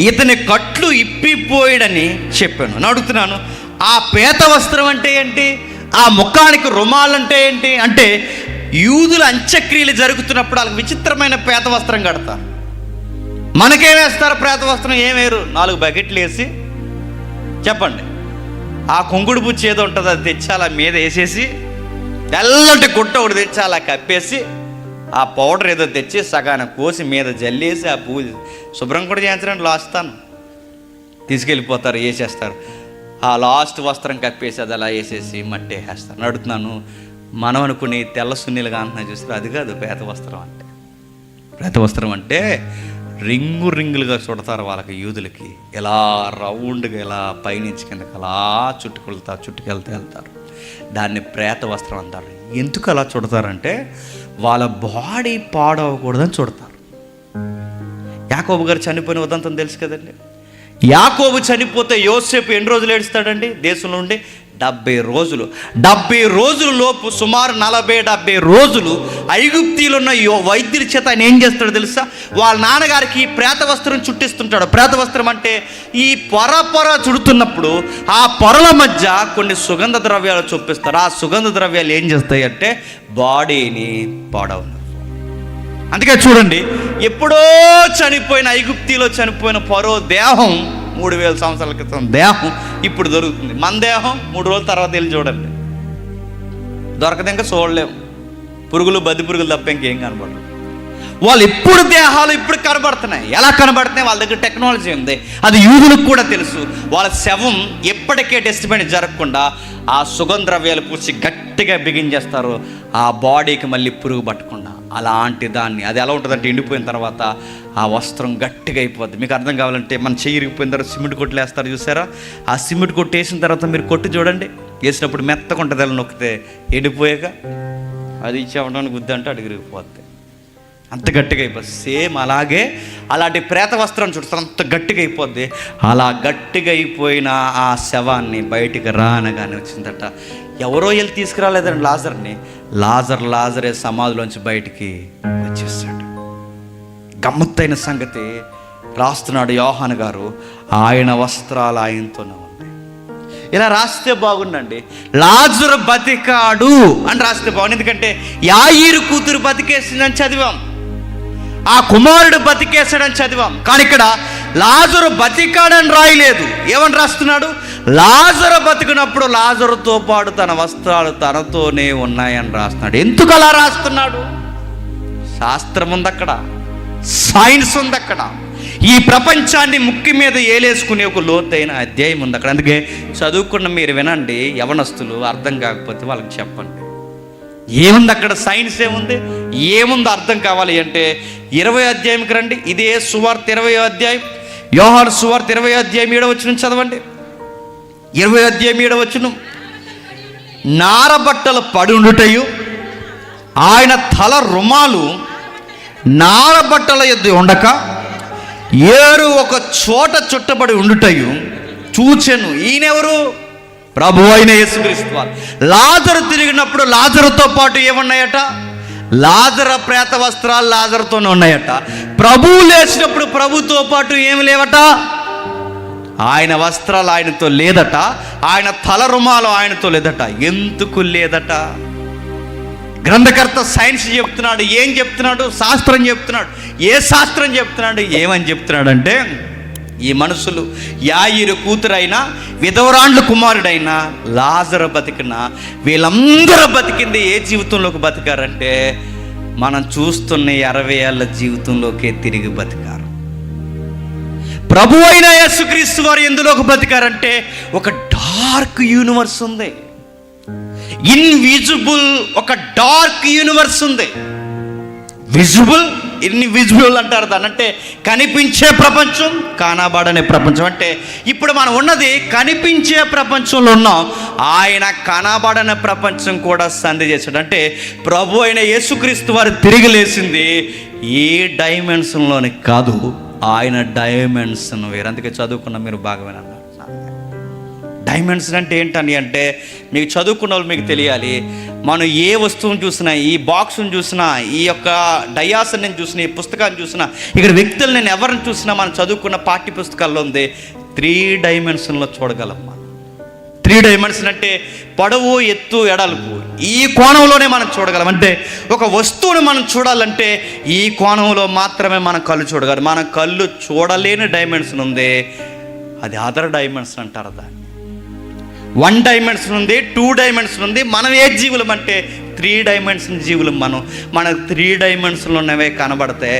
ఇతని కట్లు ఇప్పిపోయాడని చెప్పాను. నేను అడుగుతున్నాను, ఆ పేత వస్త్రం అంటే ఏంటి? ఆ ముఖానికి రుమాలంటే ఏంటి? అంటే యూదుల అంత్యక్రియలు జరుగుతున్నప్పుడు వాళ్ళకి విచిత్రమైన పేత వస్త్రం కడతారు. మనకేమేస్తారు? పేత వస్త్రం ఏమేరు? 4 బకెట్లు వేసి చెప్పండి, ఆ కుంకుడు పుచ్చి ఏదో ఉంటుంది అది తెచ్చి అలా మీద వేసేసి, తెల్లటి గుట్ట ఒకటి తెచ్చి అలా కప్పేసి, ఆ పౌడర్ ఏదో తెచ్చి సగాన కోసి మీద జల్లేసి ఆ పూజ శుభ్రం కూడా చేయించడానికి లాస్తాను తీసుకెళ్ళిపోతారు, వేసేస్తారు. ఆ లాస్ట్ వస్త్రం కప్పేసి అది అలా వేసేసి మట్టి వేసేస్తారు. అడుగుతున్నాను, మనం అనుకుని తెల్ల సున్నీలుగా అంటున్నా చూస్తారు, అది కాదు పేత వస్త్రం అంటే. పేత వస్త్రం అంటే రింగులుగా చుడతారు వాళ్ళకి, యూదులకి. ఇలా రౌండ్గా ఇలా పైనుంచి కిందకి అలా చుట్టుకెళ్తారు. దాన్ని ప్రేత వస్త్రం అంటారు. ఎందుకు అలా చుడతారంటే వాళ్ళ బాడీ పాడవకూడదని చుడతారు. యాకోబు గారు చనిపోయిన ఉదంతం తెలుసు కదండి. యాకోబు చనిపోతే యోసేపు ఎన్ని రోజులు ఏడుస్తాడండి దేశంలో ఉండి? 70 రోజులు. 70 రోజుల లోపు సుమారు 40-70 రోజులు ఐగుప్తీలో ఉన్న వైద్యుల చేత ఆయన ఏం చేస్తాడో తెలుసా? వాళ్ళ నాన్నగారికి ప్రేత వస్త్రం చుట్టిస్తుంటాడు. ప్రేత వస్త్రం అంటే ఈ పొర చుడుతున్నప్పుడు ఆ పొరల మధ్య కొన్ని సుగంధ ద్రవ్యాలు చూపిస్తారు. ఆ సుగంధ ద్రవ్యాలు ఏం చేస్తాయి అంటే బాడీని పాడవను. అందుకే చూడండి, ఎప్పుడో చనిపోయిన ఐగుప్తిలో చనిపోయిన ఫరో దేహం 3000 సంవత్సరాల క్రితం దేహం ఇప్పుడు దొరుకుతుంది. మన దేహం 3 రోజుల తర్వాత వెళ్ళి చూడండి, దొరకదు, ఇంకా చూడలేము. బద్ది పురుగులు తప్ప ఇంకేం కనబడదు. వాళ్ళు ఇప్పుడు దేహాలు ఇప్పుడు కనబడుతున్నాయి. ఎలా కనబడుతున్నాయి? వాళ్ళ దగ్గర టెక్నాలజీ ఉంది. అది యూదులకు కూడా తెలుసు. వాళ్ళ శవం ఎప్పటికే డెస్టిమెంట్ జరగకుండా ఆ సుగంధ ద్రవ్యాలు పూసి గట్టిగా బిగించేస్తారు, ఆ బాడీకి మళ్ళీ పురుగు పట్టకుండా. అలాంటి దాన్ని అది ఎలా ఉంటుందంటే ఎండిపోయిన తర్వాత ఆ వస్త్రం గట్టిగా అయిపోద్ది. మీకు అర్థం కావాలంటే మన చెయ్యి ఇరిగిపోయిన తర్వాత సిమెంట్ కొట్లు వేస్తారు చూసారా? ఆ సిమెంట్ కొట్టు వేసిన తర్వాత మీరు కొట్టు చూడండి, వేసినప్పుడు మెత్తగా ఉంటుంది. అలా నొక్కితే ఎండిపోయాక అది ఇచ్చేవడానికి గుద్ద అంటే అడిగి ఇరిగిపోద్ది, అంత గట్టిగా అయిపోద్ది. సేమ్ అలాగే అలాంటి ప్రేత వస్త్రం చూస్తారు, అంత గట్టిగా అయిపోద్ది. అలా గట్టిగా అయిపోయిన ఆ శవాన్ని బయటికి రానగానే వచ్చిందట. ఎవరో వెళ్ళి తీసుకురాలేదండి లాజర్ని. లాజరే సమాధిలోంచి బయటికి వచ్చేసాడు. గమ్మత్తైన సంగతి రాస్తున్నాడు యోహాను గారు, ఆయన వస్త్రాలు ఆయనతోనే ఉన్నాయి. ఇలా రాస్తే బాగుండండి. లాజరు బతికాడు అని రాస్తే బాగుంది. ఎందుకంటే యాయీరు కూతురు బతికేసిందని చదివాం, ఆ కుమారుడు బతికేశాడని చదివాం. కానీ ఇక్కడ లాజరు బతికాడని రాయలేదు. ఏమని రాస్తున్నాడు? లాజరు బతికినప్పుడు లాజరుతో పాటు తన వస్త్రాలు తనతోనే ఉన్నాయని రాస్తున్నాడు. ఎందుకు అలా రాస్తున్నాడు? శాస్త్రం ఉంది అక్కడ, సైన్స్ ఉంది అక్కడ. ఈ ప్రపంచాన్ని ముక్కి మీద ఏలేసుకునే ఒక లోతైన అధ్యాయం ఉంది అక్కడ. అందుకే చదువుకున్న మీరు వినండి, యవనస్తులు అర్థం కాకపోతే వాళ్ళకి చెప్పండి. ఏముంది అక్కడ? సైన్స్ ఏముంది అర్థం కావాలి అంటే 20వ అధ్యాయంకి రండి. ఇదే సువార్త 20వ అధ్యాయం, యోహాను సువార్త 20వ అధ్యాయం 7వ వచనం చదవండి. 20వ అధ్యాయం 7వ వచనం. నారబట్టలు పడి ఉండుటయు ఆయన తల రుమాలు నారబట్టల యొద్ద ఉండక ఏరు ఒక చోట చుట్టబడి ఉండుటయు చూచెను. ఈయనెవరు? ప్రభు అయిన యేసుక్రీస్తు వారు. లాజరు తిరిగినప్పుడు లాజరుతో పాటు ఏమున్నాయట? లాజర ప్రేత వస్త్రాలు లాజరుతోనే ఉన్నాయట. ప్రభువు లేచినప్పుడు ప్రభుతో పాటు ఏమి లేవట? ఆయన వస్త్రాలు ఆయనతో లేదట, ఆయన తల రుమాలు ఆయనతో లేదట. ఎందుకు లేదట? గ్రంథకర్త సైన్స్ చెప్తున్నాడు. ఏం చెప్తున్నాడు? శాస్త్రం చెప్తున్నాడు. ఏ శాస్త్రం చెప్తున్నాడు? ఏమని చెప్తున్నాడంటే, ఈ మనుషులు యాయిరు కూతురైనా విధవరాండ్ల కుమారుడైనా లాజరు బతికినా వీళ్ళందరూ బతికింది ఏ జీవితంలోకి బతికారంటే మనం చూస్తున్న 60 ఏళ్ళ జీవితంలోకే తిరిగి బతికారు. ప్రభు అయిన యేసుక్రీస్తు వారు ఎందులోకి బతికారంటే ఒక డార్క్ యూనివర్స్ ఉంది, ఇన్విజిబుల్ ఒక డార్క్ యూనివర్స్ ఉంది. విజిబుల్, ఇన్విజిబుల్ అంటారు దాన్ని. అంటే కనిపించే ప్రపంచం, కానబడనే ప్రపంచం. అంటే ఇప్పుడు మనం ఉన్నది కనిపించే ప్రపంచంలో ఉన్నాం, ఆయన కనబడని ప్రపంచం కూడా సంధి చేశాడు. అంటే ప్రభు అయిన యేసుక్రీస్తు వారు తిరిగి లేచింది ఈ డైమెన్షన్లోని కాదు, ఆయన డైమెన్షన్ వేరు. అందుకే చదువుకున్న మీరు బాగా వినండి. డైమెన్షన్ అంటే ఏంటని అంటే మీకు చదువుకున్న వాళ్ళు మీకు తెలియాలి. మనం ఏ వస్తువును చూసినా, ఈ బాక్స్ను చూసినా, ఈ యొక్క డయాస్ని చూసినా, ఈ పుస్తకాన్ని చూసినా, ఇక్కడ వ్యక్తులు నేను ఎవరిని చూసినా మనం చదువుకున్న పాఠ్య పుస్తకాల్లో ఉంది 3 డైమెన్షన్లో చూడగలం. మనం 3 డైమెన్షన్ అంటే పొడవు, ఎత్తు, ఎడల్పు, ఈ కోణంలోనే మనం చూడగలం. అంటే ఒక వస్తువుని మనం చూడాలంటే ఈ కోణంలో మాత్రమే మన కళ్ళు చూడగలం. మన కళ్ళు చూడలేని డైమెన్షన్ ఉంది, అది అదర్ డైమెన్షన్ అంటారు దాన్ని. 1 డైమెన్షన్ ఉంది, 2 డైమెన్షన్ ఉంది. మనం ఏ జీవులం అంటే 3 డైమెన్షన్ జీవులం. మన 3 డైమెన్షన్లు ఉన్నవే కనబడితే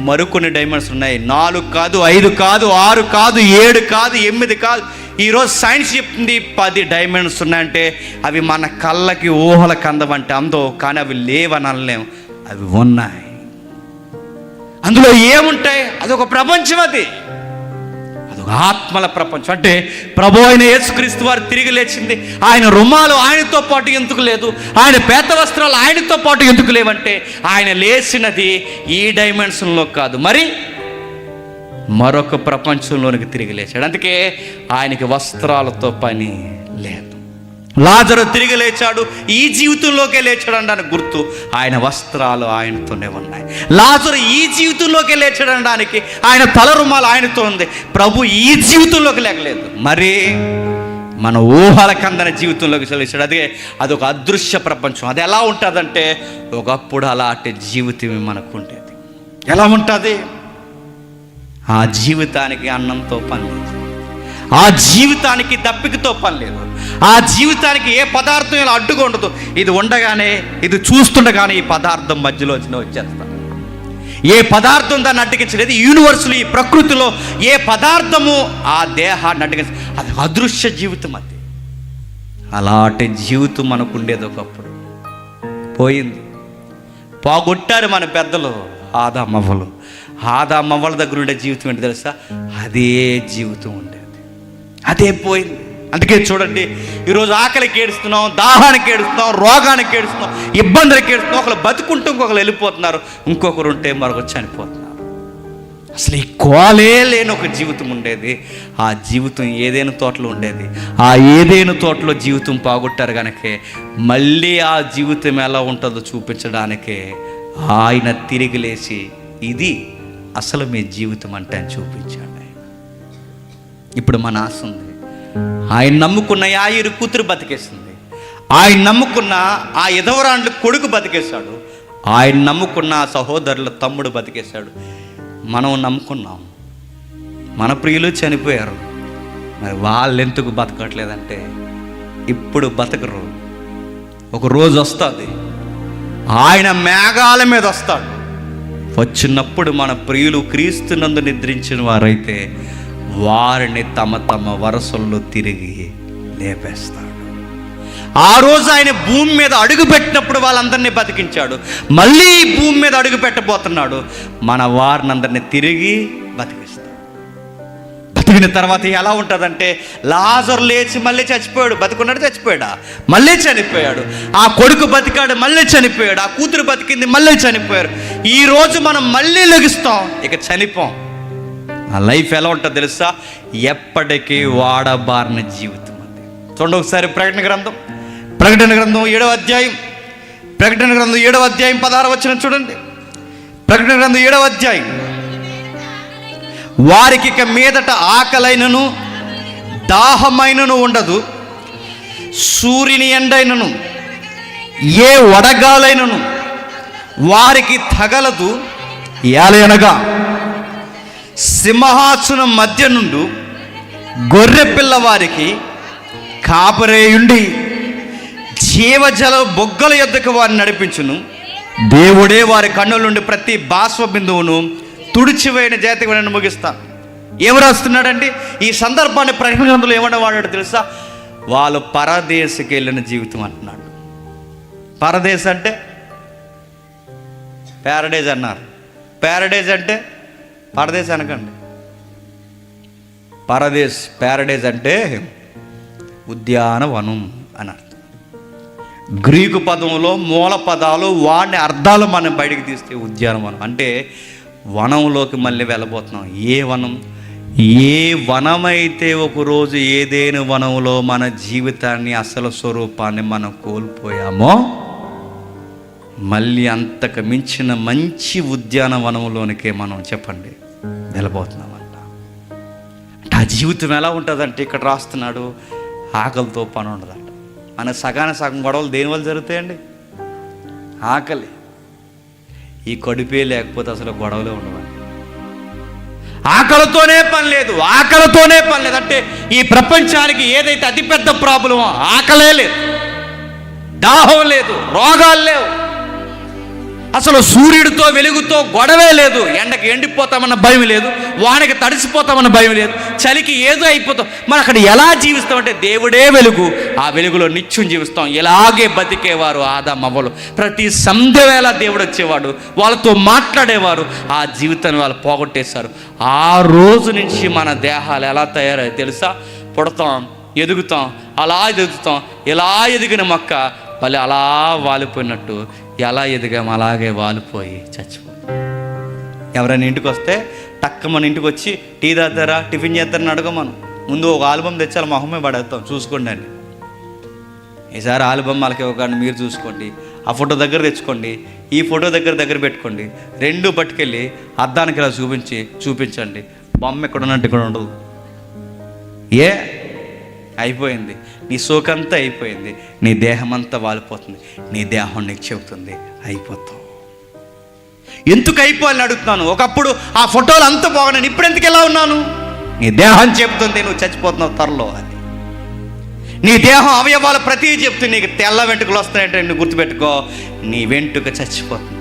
మరికొన్ని డైమెన్షన్ ఉన్నాయి. 4 కాదు, 5 కాదు, 6 కాదు, 7 కాదు, 8 కాదు. ఈరోజు సైన్స్ చెప్తుంది 10 డైమెన్షన్ ఉన్నాయంటే అవి మన కళ్ళకి ఊహలకు అందవంటే అందో, కానీ అవి లేవనలేము, అవి ఉన్నాయి. అందులో ఏముంటాయి? అదొక ప్రపంచం, అది ఆత్మల ప్రపంచం. అంటే ప్రభు అయిన యేసుక్రీస్తు వారు తిరిగి లేచింది ఆయన రుమాలు ఆయనతో పాటు ఎందుకు లేదు, ఆయన పేత వస్త్రాలు ఆయనతో పాటు ఎందుకు లేవంటే ఆయన లేచినది ఈ డైమెన్షన్లో కాదు, మరి మరొక ప్రపంచంలోనికి తిరిగి లేచాడు. అందుకే ఆయనకి వస్త్రాలతో పని లేదు. లాజరు తిరిగి లేచాడు, ఈ జీవితంలోకే లేచాడు అనడానికి గుర్తు ఆయన వస్త్రాలు ఆయనతోనే ఉన్నాయి. లాజరు ఈ జీవితంలోకే లేచాడు అనడానికి ఆయన తల రుమాలు ఆయనతో ఉంది. ప్రభు ఈ జీవితంలోకి లేకలేదు, మరి మన ఊహలకు అందని జీవితంలోకి లేచాడు. అదే అదొక అదృశ్య ప్రపంచం. అది ఎలా ఉంటుందంటే ఒకప్పుడు అలాంటి జీవితం మనకు ఉండేది. ఎలా ఉంటుంది? ఆ జీవితానికి అన్నంతో పని లేదు, ఆ జీవితానికి దప్పికతో పని లేదు, ఆ జీవితానికి ఏ పదార్థం ఇలా అడ్డుగా ఉండదు. ఇది ఉండగానే, ఇది చూస్తుండగానే ఈ పదార్థం మధ్యలో వచ్చేస్తాం. ఏ పదార్థం దాన్ని అడ్డగించలేదు. యూనివర్స్లో, ఈ ప్రకృతిలో ఏ పదార్థము ఆ దేహాన్ని అడ్డగించ, అది అదృశ్య జీవితం. అది అలాంటి జీవితం మనకు ఉండేది ఒకప్పుడు, పోయింది. పోగొట్టారు మన పెద్దలు, ఆదామవ్వలు. ఆదామవ్వల దగ్గర ఉండే జీవితం ఏంటి తెలుసా? అదే జీవితం ఉండేది, అదే పోయింది. అందుకే చూడండి, ఈరోజు ఆకలికి ఏడుస్తున్నాం, దాహానికి ఏడుస్తున్నాం, రోగానికి ఏడుస్తున్నాం, ఇబ్బందులకి ఏడుస్తున్నాం. ఒకరు బతుకుంటూ ఇంకొకరు వెళ్ళిపోతున్నారు, ఇంకొకరు ఉంటే మరొకరు చనిపోతున్నారు. అసలు ఈ కోలే లేని ఒక జీవితం ఉండేది. ఆ జీవితం ఏదైనా తోటలో ఉండేది. ఆ ఏదైనా తోటలో జీవితం పోగొట్టారు కనుకే మళ్ళీ ఆ జీవితం ఎలా ఉంటుందో చూపించడానికే ఆయన తిరిగి లేచి ఇది అసలు మీ జీవితం అంటే అని చూపించాడు. ఇప్పుడు మన ఆశ ఉంది, ఆయన నమ్ముకున్న యాయిరు కూతురు బతికేసింది, ఆయన నమ్ముకున్న ఆ విధవరాండ్ల కొడుకు బతికేశాడు, ఆయన నమ్ముకున్న ఆ సహోదరుల తమ్ముడు బతికేశాడు. మనం నమ్ముకున్నాం, మన ప్రియులు చనిపోయారు, మరి వాళ్ళు ఎందుకు బతకట్లేదంటే ఇప్పుడు బతకరు. ఒక రోజు వస్తుంది, ఆయన మేఘాల మీద వస్తాడు, వచ్చినప్పుడు మన ప్రియులు క్రీస్తునందు నిద్రించిన వారైతే వారిని తమ తమ వరసల్లో తిరిగి లేపేస్తాడు. ఆ రోజు ఆయన భూమి మీద అడుగు పెట్టినప్పుడు వాళ్ళందరినీ బతికించాడు. మళ్ళీ ఈ భూమి మీద అడుగు పెట్టబోతున్నాడు. మన వారిని అందరినీ తిరిగి బతికిస్తాడు. బతికిన తర్వాత ఎలా ఉంటుందంటే, లాజరు లేచి మళ్ళీ చచ్చిపోయాడు. బతికున్నాడు, చచ్చిపోయాడా? మళ్ళీ చనిపోయాడు. ఆ కొడుకు బతికాడు, మళ్ళీ చనిపోయాడు. ఆ కూతురు బతికింది, మళ్ళీ చనిపోయారు. ఈరోజు మనం మళ్ళీ లెగుస్తాం, ఇక చనిపోం. ఆ లైఫ్ ఎలా ఉంటుందో తెలుసా? ఎప్పటికీ వాడబారిన జీవితం అది. చూడండి ఒకసారి ప్రకటన గ్రంథం 7వ అధ్యాయం, ప్రకటన గ్రంథం 7వ అధ్యాయం 16వ వచనం చూడండి. ప్రకటన గ్రంథం 7వ అధ్యాయం. వారికి ఇక మీదట ఆకలైనను దాహమైనను ఉండదు, సూర్యుని ఎండైనను ఏ వడగాలైనను వారికి తగలదు. ఏలయనగా సింహాసనం మధ్య నుండి గొర్రె పిల్ల వారికి కాపరేయుండి జీవజల బొగ్గల యొద్దకు వారిని నడిపించును. దేవుడే వారి కన్నుల నుండి ప్రతి బాష్ప బిందువును తుడిచివేయని జాతికి నేను ముగిస్తాను. ఏమి రాస్తున్నాడండి ఈ సందర్భాన్ని? ప్రకటన గ్రంథంలో ఏమన్నా వాడాడు తెలుసా? వాళ్ళు పరదేశకి వెళ్ళిన జీవితం అంటున్నాడు. పరదేశ్ అంటే ప్యారడైజ్ అన్నారు. ప్యారడైజ్ అంటే పరదేశ్ అనకండి. ప్యారడైజ్ అంటే ఉద్యానవనం అని అర్థం. గ్రీకు పదంలో మూల పదాలు వాడిని అర్థాలు మనం బయటికి తీస్తే ఉద్యానవనం అంటే వనంలోకి మళ్ళీ వెళ్ళబోతున్నాం. ఏ వనం? ఏ వనమైతే ఒకరోజు ఏదైనా వనంలో మన జీవితాన్ని, అసలు స్వరూపాన్ని మనం కోల్పోయామో, మళ్ళీ అంతకు మించిన మంచి ఉద్యానవనంలోనికే మనం చెప్పండి వెళ్ళబోతున్నామంట. అంటే ఆ జీవితం ఎలా ఉంటుందంటే ఇక్కడ రాస్తున్నాడు, ఆకలితో పని ఉండదంట. మన సగం గొడవలు దేనివల్ల జరుగుతాయండి? ఆకలి. ఈ కడుపే లేకపోతే అసలు గొడవలే ఉండవండి. ఆకలితోనే పని లేదు అంటే ఈ ప్రపంచానికి ఏదైతే అతిపెద్ద ప్రాబ్లమో ఆకలే లేదు, దాహం లేదు, రోగాలు లేవు, అసలు సూర్యుడితో వెలుగుతో గొడవే లేదు. ఎండకి ఎండిపోతామన్న భయం లేదు, వానకి తడిసిపోతామన్న భయం లేదు, చలికి ఏదో అయిపోతాం. మనం అక్కడ ఎలా జీవిస్తామంటే దేవుడే వెలుగు, ఆ వెలుగులో నిత్యం జీవిస్తాం. ఇలాగే బతికేవారు ఆదామవ్వలు. ప్రతి సంధ్యవేళ దేవుడు వచ్చేవాడు, వాళ్ళతో మాట్లాడేవారు. ఆ జీవితాన్ని వాళ్ళు పోగొట్టేశారు. ఆ రోజు నుంచి మన దేహాలు ఎలా తయారయ్యాయి తెలుసా? పుడతాం, ఎదుగుతాం, అలా ఎదుగుతాం. ఎలా ఎదిగిన మొక్క వాళ్ళు అలా వాలిపోయినట్టు, ఎలా ఎదిగాము అలాగే వాలిపోయి చచ్చిపోతాం. ఎవరైనా ఇంటికి వస్తే టక్క మన ఇంటికి వచ్చి టీ తాగుతారా, టిఫిన్ చేస్తారని అడగమను. ముందు ఒక ఆల్బమ్ తెచ్చాలి, మొహమే పడేస్తాం, చూసుకోండి అని. ఈసారి ఆల్బమ్ వాళ్ళకి ఇవ్వకండి, మీరు చూసుకోండి. ఆ ఫోటో దగ్గర తెచ్చుకోండి, ఈ ఫోటో దగ్గర పెట్టుకోండి. రెండు పట్టుకెళ్ళి అద్దానికి ఇలా చూపించండి. బొమ్మ ఎక్కడ ఉన్నట్టు ఇక్కడ ఉండదు. అయిపోయింది, నీ సోకంతా అయిపోయింది, నీ దేహం అంతా వాలిపోతుంది. నీ దేహం నీకు చెబుతుంది అయిపోతావు. ఎందుకు అయిపోవాలని అడుగుతున్నాను. ఒకప్పుడు ఆ ఫోటోలు అంతా బాగున్నాను, ఇప్పుడు ఎందుకు ఎలా ఉన్నాను? నీ దేహం చెబుతుంది నువ్వు చచ్చిపోతున్నావు త్వరలో అని. నీ దేహం అవయవాలు ప్రతి చెప్తుంది. నీకు తెల్ల వెంట్రుకలు వస్తాయంటే నువ్వు గుర్తుపెట్టుకో, నీ వెంట్రుక చచ్చిపోతుంది.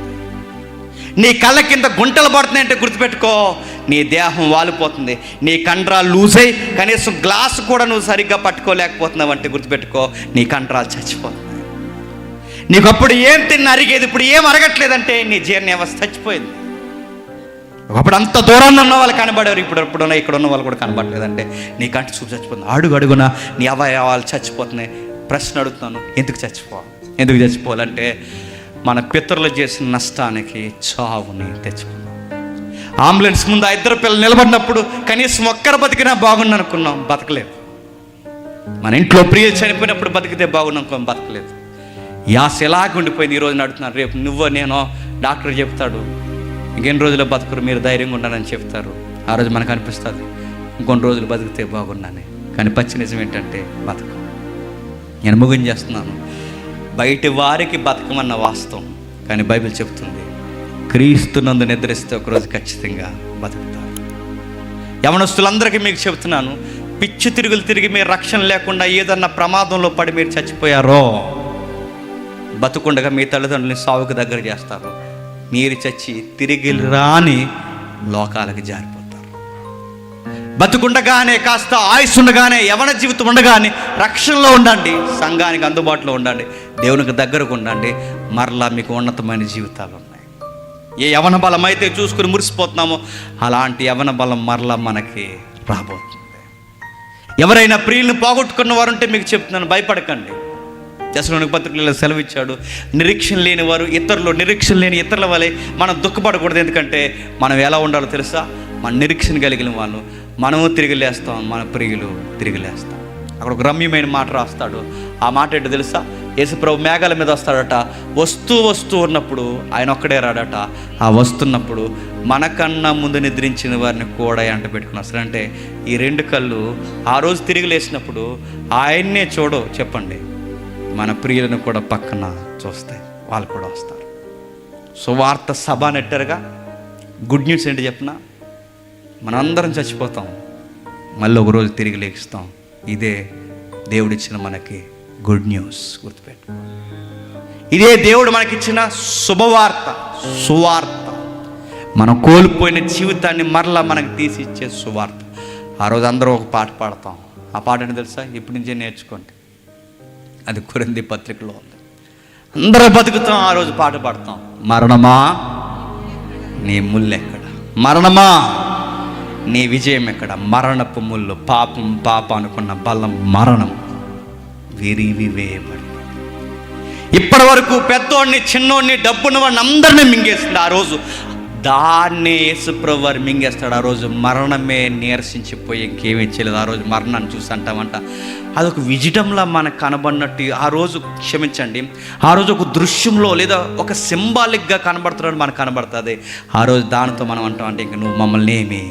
నీ కళ్ళ కింద గుంటలు పడుతున్నాయంటే గుర్తుపెట్టుకో, నీ దేహం వాలిపోతుంది. నీ కండరాలు లూజ్ అయ్యి కనీసం గ్లాసు కూడా నువ్వు సరిగ్గా పట్టుకోలేకపోతున్నావు అంటే గుర్తుపెట్టుకో, నీ కండరాలు చచ్చిపోతుంది. నీకు అప్పుడు ఏం తిన్న అరిగేది, ఇప్పుడు ఏం అరగట్లేదంటే నీ జీర్ణ వ్యవస్థ చచ్చిపోయింది. ఒకప్పుడు అంత దూరాన్ని ఉన్న వాళ్ళు కనబడేవారు, ఇప్పుడు ఇక్కడ ఉన్న వాళ్ళు కూడా కనబడలేదంటే నీ కంటి చూపు చచ్చిపోతుంది. అడుగున నీ అవయవాలు చచ్చిపోతున్నాయి. ప్రశ్న అడుగుతున్నాను, ఎందుకు చచ్చిపోవాలంటే మన పితరులు చేసిన నష్టానికి చావుని తెచ్చుకున్నాం. అంబులెన్స్ ముందు ఆ ఇద్దరు పిల్లలు నిలబడినప్పుడు కనీసం ఒక్కరు బతికినా బాగుండు అనుకున్నాం, బతకలేదు. మన ఇంట్లో ప్రియులు చనిపోయినప్పుడు బతికితే బాగుండు బతకలేదు. యాస ఎలాగ ఉండిపోయింది. ఈరోజు నడుతున్నారు, రేపు నువ్వో నేనో డాక్టర్ చెప్తాడు ఇంకెన్ని రోజులు బతుకురు, మీరు ధైర్యంగా ఉండాలని చెప్తారు. ఆ రోజు మనకు అనిపిస్తుంది ఇంకొన్ని రోజులు బతికితే బాగున్నానే. కానీ పచ్చి నిజం ఏంటంటే బతకం. నేను ముగించేస్తున్నాను. బయటి వారికి బతకమన్న వాస్తవం, కానీ బైబిల్ చెప్తుంది క్రీస్తునందు నిద్రిస్తే ఒకరోజు ఖచ్చితంగా బతుకుతారు. యవనస్తులందరికీ మీకు చెబుతున్నాను, పిచ్చి తిరిగి మీరు రక్షణ లేకుండా ఏదన్నా ప్రమాదంలో పడి మీరు చచ్చిపోయారో, బతుకుండగా మీ తల్లిదండ్రులని సావుకు దగ్గర చేస్తారు. మీరు చచ్చి తిరిగి రాని లోకాలకు జారిపోతారు. బతుకుండగానే, కాస్త ఆయుష్ ఉండగానే, యవన జీవితం ఉండగానే రక్షణలో ఉండండి, సంఘానికి అందుబాటులో ఉండండి, దేవునికి దగ్గరకు ఉండండి. మరలా మీకు ఉన్నతమైన జీవితాలు ఉన్నాయి. ఏ యవన బలం అయితే చూసుకుని మురిసిపోతున్నామో అలాంటి యవన బలం మరలా మనకి రాబోతుంది. ఎవరైనా ప్రియులను పోగొట్టుకున్న వారు ఉంటే మీకు చెప్తున్నాను, భయపడకండి. దశలోని పత్రికలలో సెలవిచ్చాడు, నిరీక్షణ లేని వారు నిరీక్షణ లేని ఇతరుల వలె మనం దుఃఖపడకూడదు. ఎందుకంటే మనం ఎలా ఉండాలో తెలుసా? మన నిరీక్షణ కలిగిన వాళ్ళు మనము తిరిగి లేస్తాం, మన ప్రియులు తిరిగి లేస్తాం. అక్కడ ఒక రమ్యమైన మాట రాస్తాడు. ఆ మాట ఏంటో తెలుసా? యేసుప్రభు మేఘాల మీద వస్తాడట. వస్తూ ఉన్నప్పుడు ఆయన ఒక్కడే రాడట. ఆ వస్తున్నప్పుడు మనకన్నా ముందు నిద్రించిన వారిని కూడా ఎంట పెట్టుకుని వస్తాడు. అంటే ఈ రెండు కళ్ళు ఆ రోజు తిరిగి లేచినప్పుడు ఆయన్నే చూడవు, చెప్పండి, మన ప్రియులను కూడా పక్కన చూస్తాయి, వాళ్ళు కూడా వస్తారు. సువార్త సభ నెట్టారుగా. గుడ్ న్యూస్ ఏంటి చెప్పినా? మనందరం చచ్చిపోతాం, మళ్ళీ ఒకరోజు తిరిగి లేస్తాం. ఇదే దేవుడిచ్చిన మనకి గుడ్ న్యూస్. గుర్తుపెట్టు, ఇదే దేవుడు మనకిచ్చిన శుభవార్త, సువార్త. మనం కోల్పోయిన జీవితాన్ని మరలా మనకు తీసి ఇచ్చే సువార్త. ఆ రోజు అందరూ ఒక పాట పాడతాం. ఆ పాట ఏంటి తెలుసా? ఇప్పటి నుంచే నేర్చుకోండి. అది కొరింథీ పత్రికలో ఉంది. అందరూ బతుకుతాం, ఆ రోజు పాట పాడతాం. మరణమా నీ ముళ్ళు ఎక్కడ? మరణమా నీ విజయం ఎక్కడ? మరణపు ముళ్ళు, పాపం అనుకున్న బలం మరణం విరివి వేయబడి ఇప్పటి వరకు పెద్దోడిని, చిన్నోడిని, డబ్బున్నవాడిని అందరినీ మింగేస్తుంది. ఆ రోజు దాన్నే యేసుప్రభు వారు మింగేస్తాడు. ఆ రోజు మరణమే నీరసించిపోయి ఇంకేమీ చేయలేదు. ఆ రోజు మరణాన్ని చూసి అంటామంట అదొక విజడంలా మనకు కనబడినట్టు. ఆ రోజు క్షమించండి, ఆ రోజు ఒక దృశ్యంలో లేదా ఒక సింబాలిక్గా కనబడుతున్నట్టు మనకు కనబడుతుంది. ఆ రోజు దానితో మనం అంటాం అంటే ఇంక నువ్వు మమ్మల్ని ఏమీ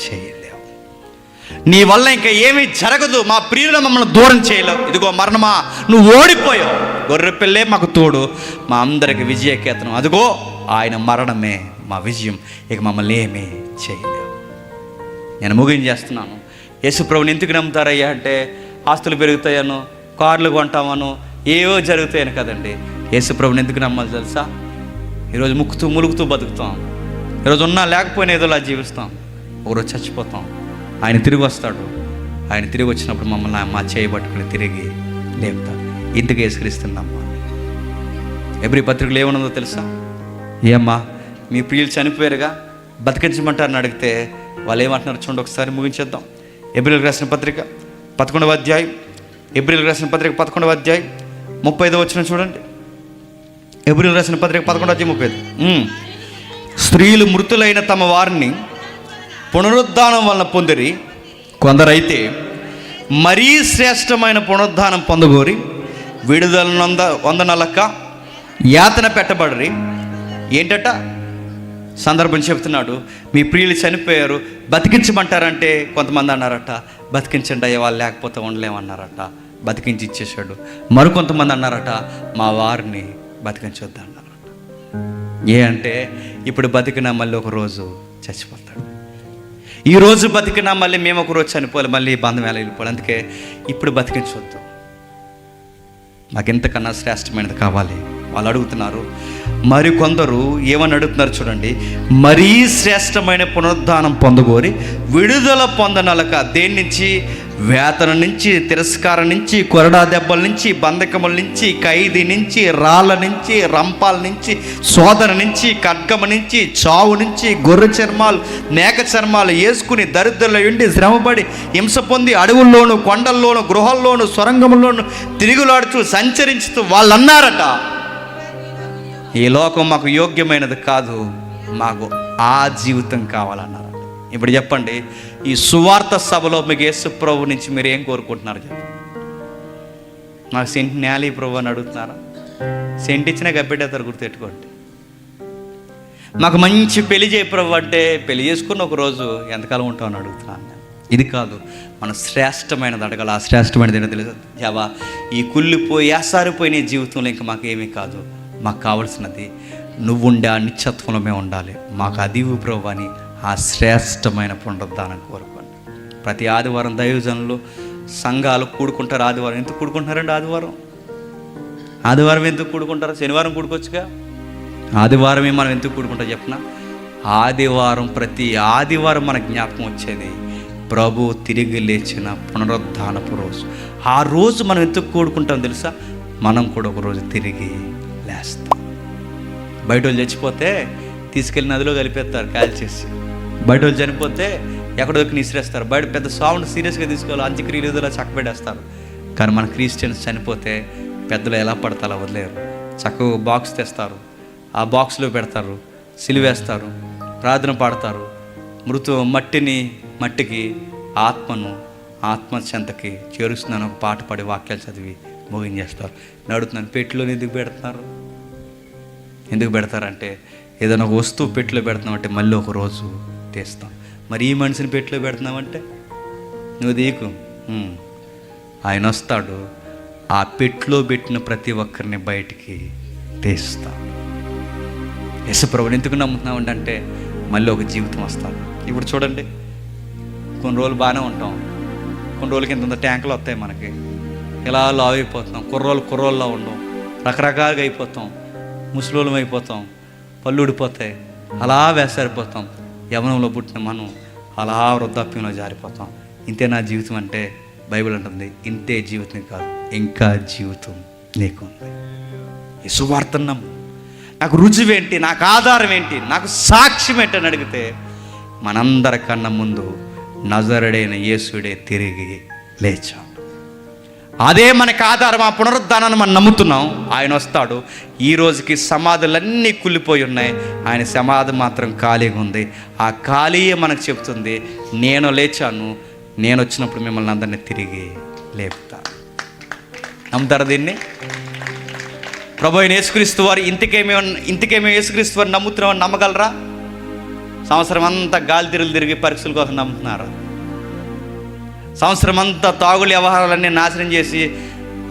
చేయలేవు, నీ వల్ల ఇంకా ఏమీ జరగదు, మా ప్రియులు మమ్మల్ని దూరం చేయలేవు. ఇదిగో మరణమా నువ్వు ఓడిపోయావు, గొర్రెపిల్లే మాకు తోడు, మా అందరికి విజయకేతనం, అదిగో ఆయన మరణమే మా విజయం, ఇక మమ్మల్ని ఏమీ చేయలేవు. నేను ముగించేస్తున్నాను. యేసుప్రభుని ఎందుకు నమ్ముతారయ్యా అంటే ఆస్తులు పెరుగుతాయను, కార్లు కొంటామను, ఏవో జరుగుతాయని కదండి. యేసుప్రభుని ఎందుకు నమ్మాలి తెలుసా? ఈరోజు ములుగుతూ బతుకుతాం, ఈరోజు ఉన్నా లేకపోయినా ఏదోలా జీవిస్తాం, ఒకరోజు చచ్చిపోతాం. ఆయన తిరిగి వస్తాడు. ఆయన తిరిగి వచ్చినప్పుడు మమ్మల్ని మా చేయబట్టుకుని తిరిగి లేపుతాడు. ఇందుకు యేసుక్రీస్తున్నమ్మా. ఎబ్రీ పత్రికలు ఏమన్నదో తెలుసా? ఏమ్మా మీ ప్రియులు చనిపోయారుగా, బతికించమంటారని అడిగితే వాళ్ళు ఏమంటున్నారు చూడండి, ఒకసారి ముగించేద్దాం. ఎబ్రీలకు రాసిన పత్రిక 11వ అధ్యాయం, ఎబ్రీలకు రాసిన పత్రిక 11వ అధ్యాయం 35వ వచనం చూడండి. ఎబ్రీలకు రాసిన పత్రిక 11వ అధ్యాయం 35. స్త్రీలు మృతులైన తమ వారిని పునరుద్ధానం వలన పొందిరి, కొందరైతే మరీ శ్రేష్టమైన పునరుద్ధానం పొందగోరి విడుదల వందనలక యాతన పెట్టబడరి. ఏంటట సందర్భం చెప్తున్నాడు. మీ ప్రియులు చనిపోయారు, బతికించమంటారంటే కొంతమంది అన్నారట బతికించండి అయ్యే, వాళ్ళు లేకపోతే ఉండలేమన్నారట, బతికించి ఇచ్చేసాడు. మరికొంతమంది అన్నారట మా వారిని బతికించొద్దు అన్నారట. ఏ అంటే ఇప్పుడు బతికినా మళ్ళీ ఒక రోజు చచ్చిపోతాడు, ఈ రోజు బతికినా మళ్ళీ మేము ఒక రోజు చనిపోవాలి, మళ్ళీ బంధం ఎలా వెళ్ళిపోవాలి. అందుకే ఇప్పుడు బతికించవద్దు, మాకు ఎంతకన్నా శ్రేష్టమైనది కావాలి వాళ్ళు అడుగుతున్నారు. మరి కొందరు ఏమని అడుగుతున్నారు చూడండి, మరీ శ్రేష్టమైన పునరుద్ధానం పొందగోరి విడుదల పొందనలక. దేని నుంచి? వేతన నుంచి, తిరస్కారం నుంచి, కొరడా దెబ్బల నుంచి, బంధకముల నుంచి, ఖైదీ నుంచి, రాళ్ళ నుంచి, రంపాల నుంచి, శోధన నుంచి, ఖడ్గము నుంచి, చావు నుంచి, గొర్రె చర్మాలు, మేక చర్మాలు వేసుకుని దరిద్రుల ఉండి శ్రమపడి హింస పొంది అడవుల్లోను, కొండల్లోను, గృహాల్లోను, సొరంగముల్లోను తిరుగులాడుతూ సంచరించుతూ వాళ్ళు అన్నారట, ఈ లోకం మాకు యోగ్యమైనది కాదు, మాకు ఆ జీవితం కావాలన్నారు. ఇప్పుడు చెప్పండి, ఈ సువార్త సభలో మీకు యేసు ప్రభు నుంచి మీరు ఏం కోరుకుంటున్నారు చెప్పండి? మాకు సెంట్ నేలి ప్రభు అని అడుగుతున్నారా? సెంట్ ఇచ్చినా గబ్బెట్టేస్తారు, గుర్తెట్టుకోండి. మాకు మంచి పెళ్లి చేయ ప్రభు అంటే పెళ్లి చేసుకుని ఒకరోజు ఎంతకాలం ఉంటామని అడుగుతున్నాను నేను. ఇది కాదు, మనం శ్రేష్టమైనది అడగాలి. ఆ శ్రేష్టమైనది ఏంటో తెలుసు జావా, ఈ కుళ్ళిపోయి ఆసారిపోయిన జీవితంలో ఇంకా మాకు ఏమీ కాదు, మాకు కావలసినది నువ్వు ఉండే ఆ నిత్యత్వంలో మేము ఉండాలి, మాకు అదివు ప్రభు అని ఆ శ్రేష్టమైన పునరుద్ధానం కోరుకోండి. ప్రతి ఆదివారం దైవజనులు సంఘాలు కూడుకుంటారు. ఆదివారం ఎందుకు కూడుకుంటున్నారండి? ఆదివారం ఎందుకు కూడుకుంటారు? శనివారం కూడుకోవచ్చుగా. ఆదివారమే మనం ఎందుకు కూడుకుంటాం చెప్పిన? ఆదివారం, ప్రతి ఆదివారం మన జ్ఞాపకం వచ్చేది ప్రభు తిరిగి లేచిన పునరుద్ధానపు రోజు. ఆ రోజు మనం ఎందుకు కూడుకుంటాం తెలుసా? మనం కూడా ఒక రోజు తిరిగి లేస్తాం. బయట వాళ్ళు చచ్చిపోతే తీసుకెళ్ళి నదిలో కలిపేస్తారు కాల్చేసి. బయట వాళ్ళు చనిపోతే ఎక్కడో నిసిరేస్తారు. బయట పెద్ద సౌండ్ సీరియస్గా తీసుకెళ్ళి అంత్యక్రియలు ఏదోలా చక్కబెట్టేస్తారు. కానీ మన క్రిస్టియన్స్ చనిపోతే పెద్దలు ఎలా పడతా అలా వదిలేరు. చక్కగా బాక్స్ తెస్తారు, ఆ బాక్స్లో పెడతారు, సిలువేస్తారు, ప్రార్థన పాడతారు. మట్టికి ఆత్మ చెంతకి చేరుస్తున్నాను ఒక పాట పాడి వాక్యాలు చదివి ముగించేస్తారు. నడుతున్నాను. పెట్టిలో ఎందుకు పెడుతున్నారు? ఎందుకు పెడతారంటే ఏదైనా ఒక వస్తువు పెట్టిలో పెడుతున్నామంటే మళ్ళీ ఒక రోజు తీస్తాం. మరి ఈ మనిషిని పెట్టిలో పెడుతున్నామంటే నువ్వు దీకు ఆయన వస్తాడు, ఆ పెట్టిలో పెట్టిన ప్రతి ఒక్కరిని బయటికి తీస్తాడు. యేసుప్రభుని ఎందుకు నమ్ముతున్నామంటే అంటే మళ్ళీ ఒక జీవితం వస్తాడు. ఇప్పుడు చూడండి, కొన్ని రోజులు బాగానే ఉంటాం, కొన్ని రోజులకి ఇంత ట్యాంకులు వస్తాయి మనకి, ఇలా లావ్ అయిపోతున్నాం, కుర్రోళ్ళలో ఉండం, రకరకాలుగా అయిపోతాం, ముసలోళ్ళం అయిపోతాం, పళ్ళు ఊడిపోతాయి, అలా వేసారిపోతాం. యవనంలో పుట్టిన మనం అలా వృద్ధాప్యంలో జారిపోతాం. ఇంతే నా జీవితం అంటే బైబిల్ అంటుంది ఇంతే జీవితం కాదు, ఇంకా జీవితం నీకుంది. ఈ సువార్తను నమ్ము. నాకు రుజువేంటి, నాకు ఆధారం ఏంటి, నాకు సాక్ష్యం ఏంటి అని అడిగితే మనందరికన్నా ముందు నజరుడైన యేసుడే తిరిగి లేచాడు. అదే మనకు ఆధారం. ఆ పునరుద్ధానాన్ని మనం నమ్ముతున్నాం. ఆయన వస్తాడు. ఈ రోజుకి సమాధులన్నీ కుళ్ళిపోయి ఉన్నాయి, ఆయన సమాధి మాత్రం ఖాళీగా ఉంది. ఆ ఖాళీయే మనకు చెప్తుంది నేను లేచాను, నేను వచ్చినప్పుడు మిమ్మల్ని అందరినీ తిరిగి లేపుతా. నమ్ముతారా దీన్ని? ప్రభు అయిన యేసుక్రీస్తు వారు ఇంతకేమో యేసుక్రీస్తు వారు నమ్ముతున్నామని నమ్మగలరా? సంవత్సరం అంతా గాలి తిరిగి పరీక్షల కోసం నమ్ముతున్నారా? సంవత్సరం అంతా తాగులు వ్యవహారాలన్నీ నాశనం చేసి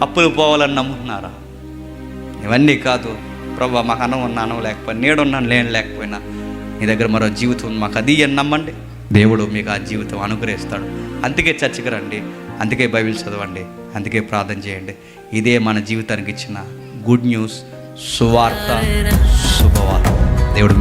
అప్పులు పోవాలని నమ్ముతున్నారా? ఇవన్నీ కాదు. ప్రభు మాకు అన్నం ఉన్న అన్నం లేకపోయినా, నేడున్నాను లేకపోయినా నీ దగ్గర మరో జీవితం మాకు అది అని నమ్మండి. దేవుడు మీకు ఆ జీవితం అనుగ్రహిస్తాడు. అందుకే చర్చకి రండి, అందుకే బైబిల్ చదవండి, అందుకే ప్రార్థన చేయండి. ఇదే మన జీవితానికి ఇచ్చిన గుడ్ న్యూస్, సువార్త, శుభవార్త. దేవుడు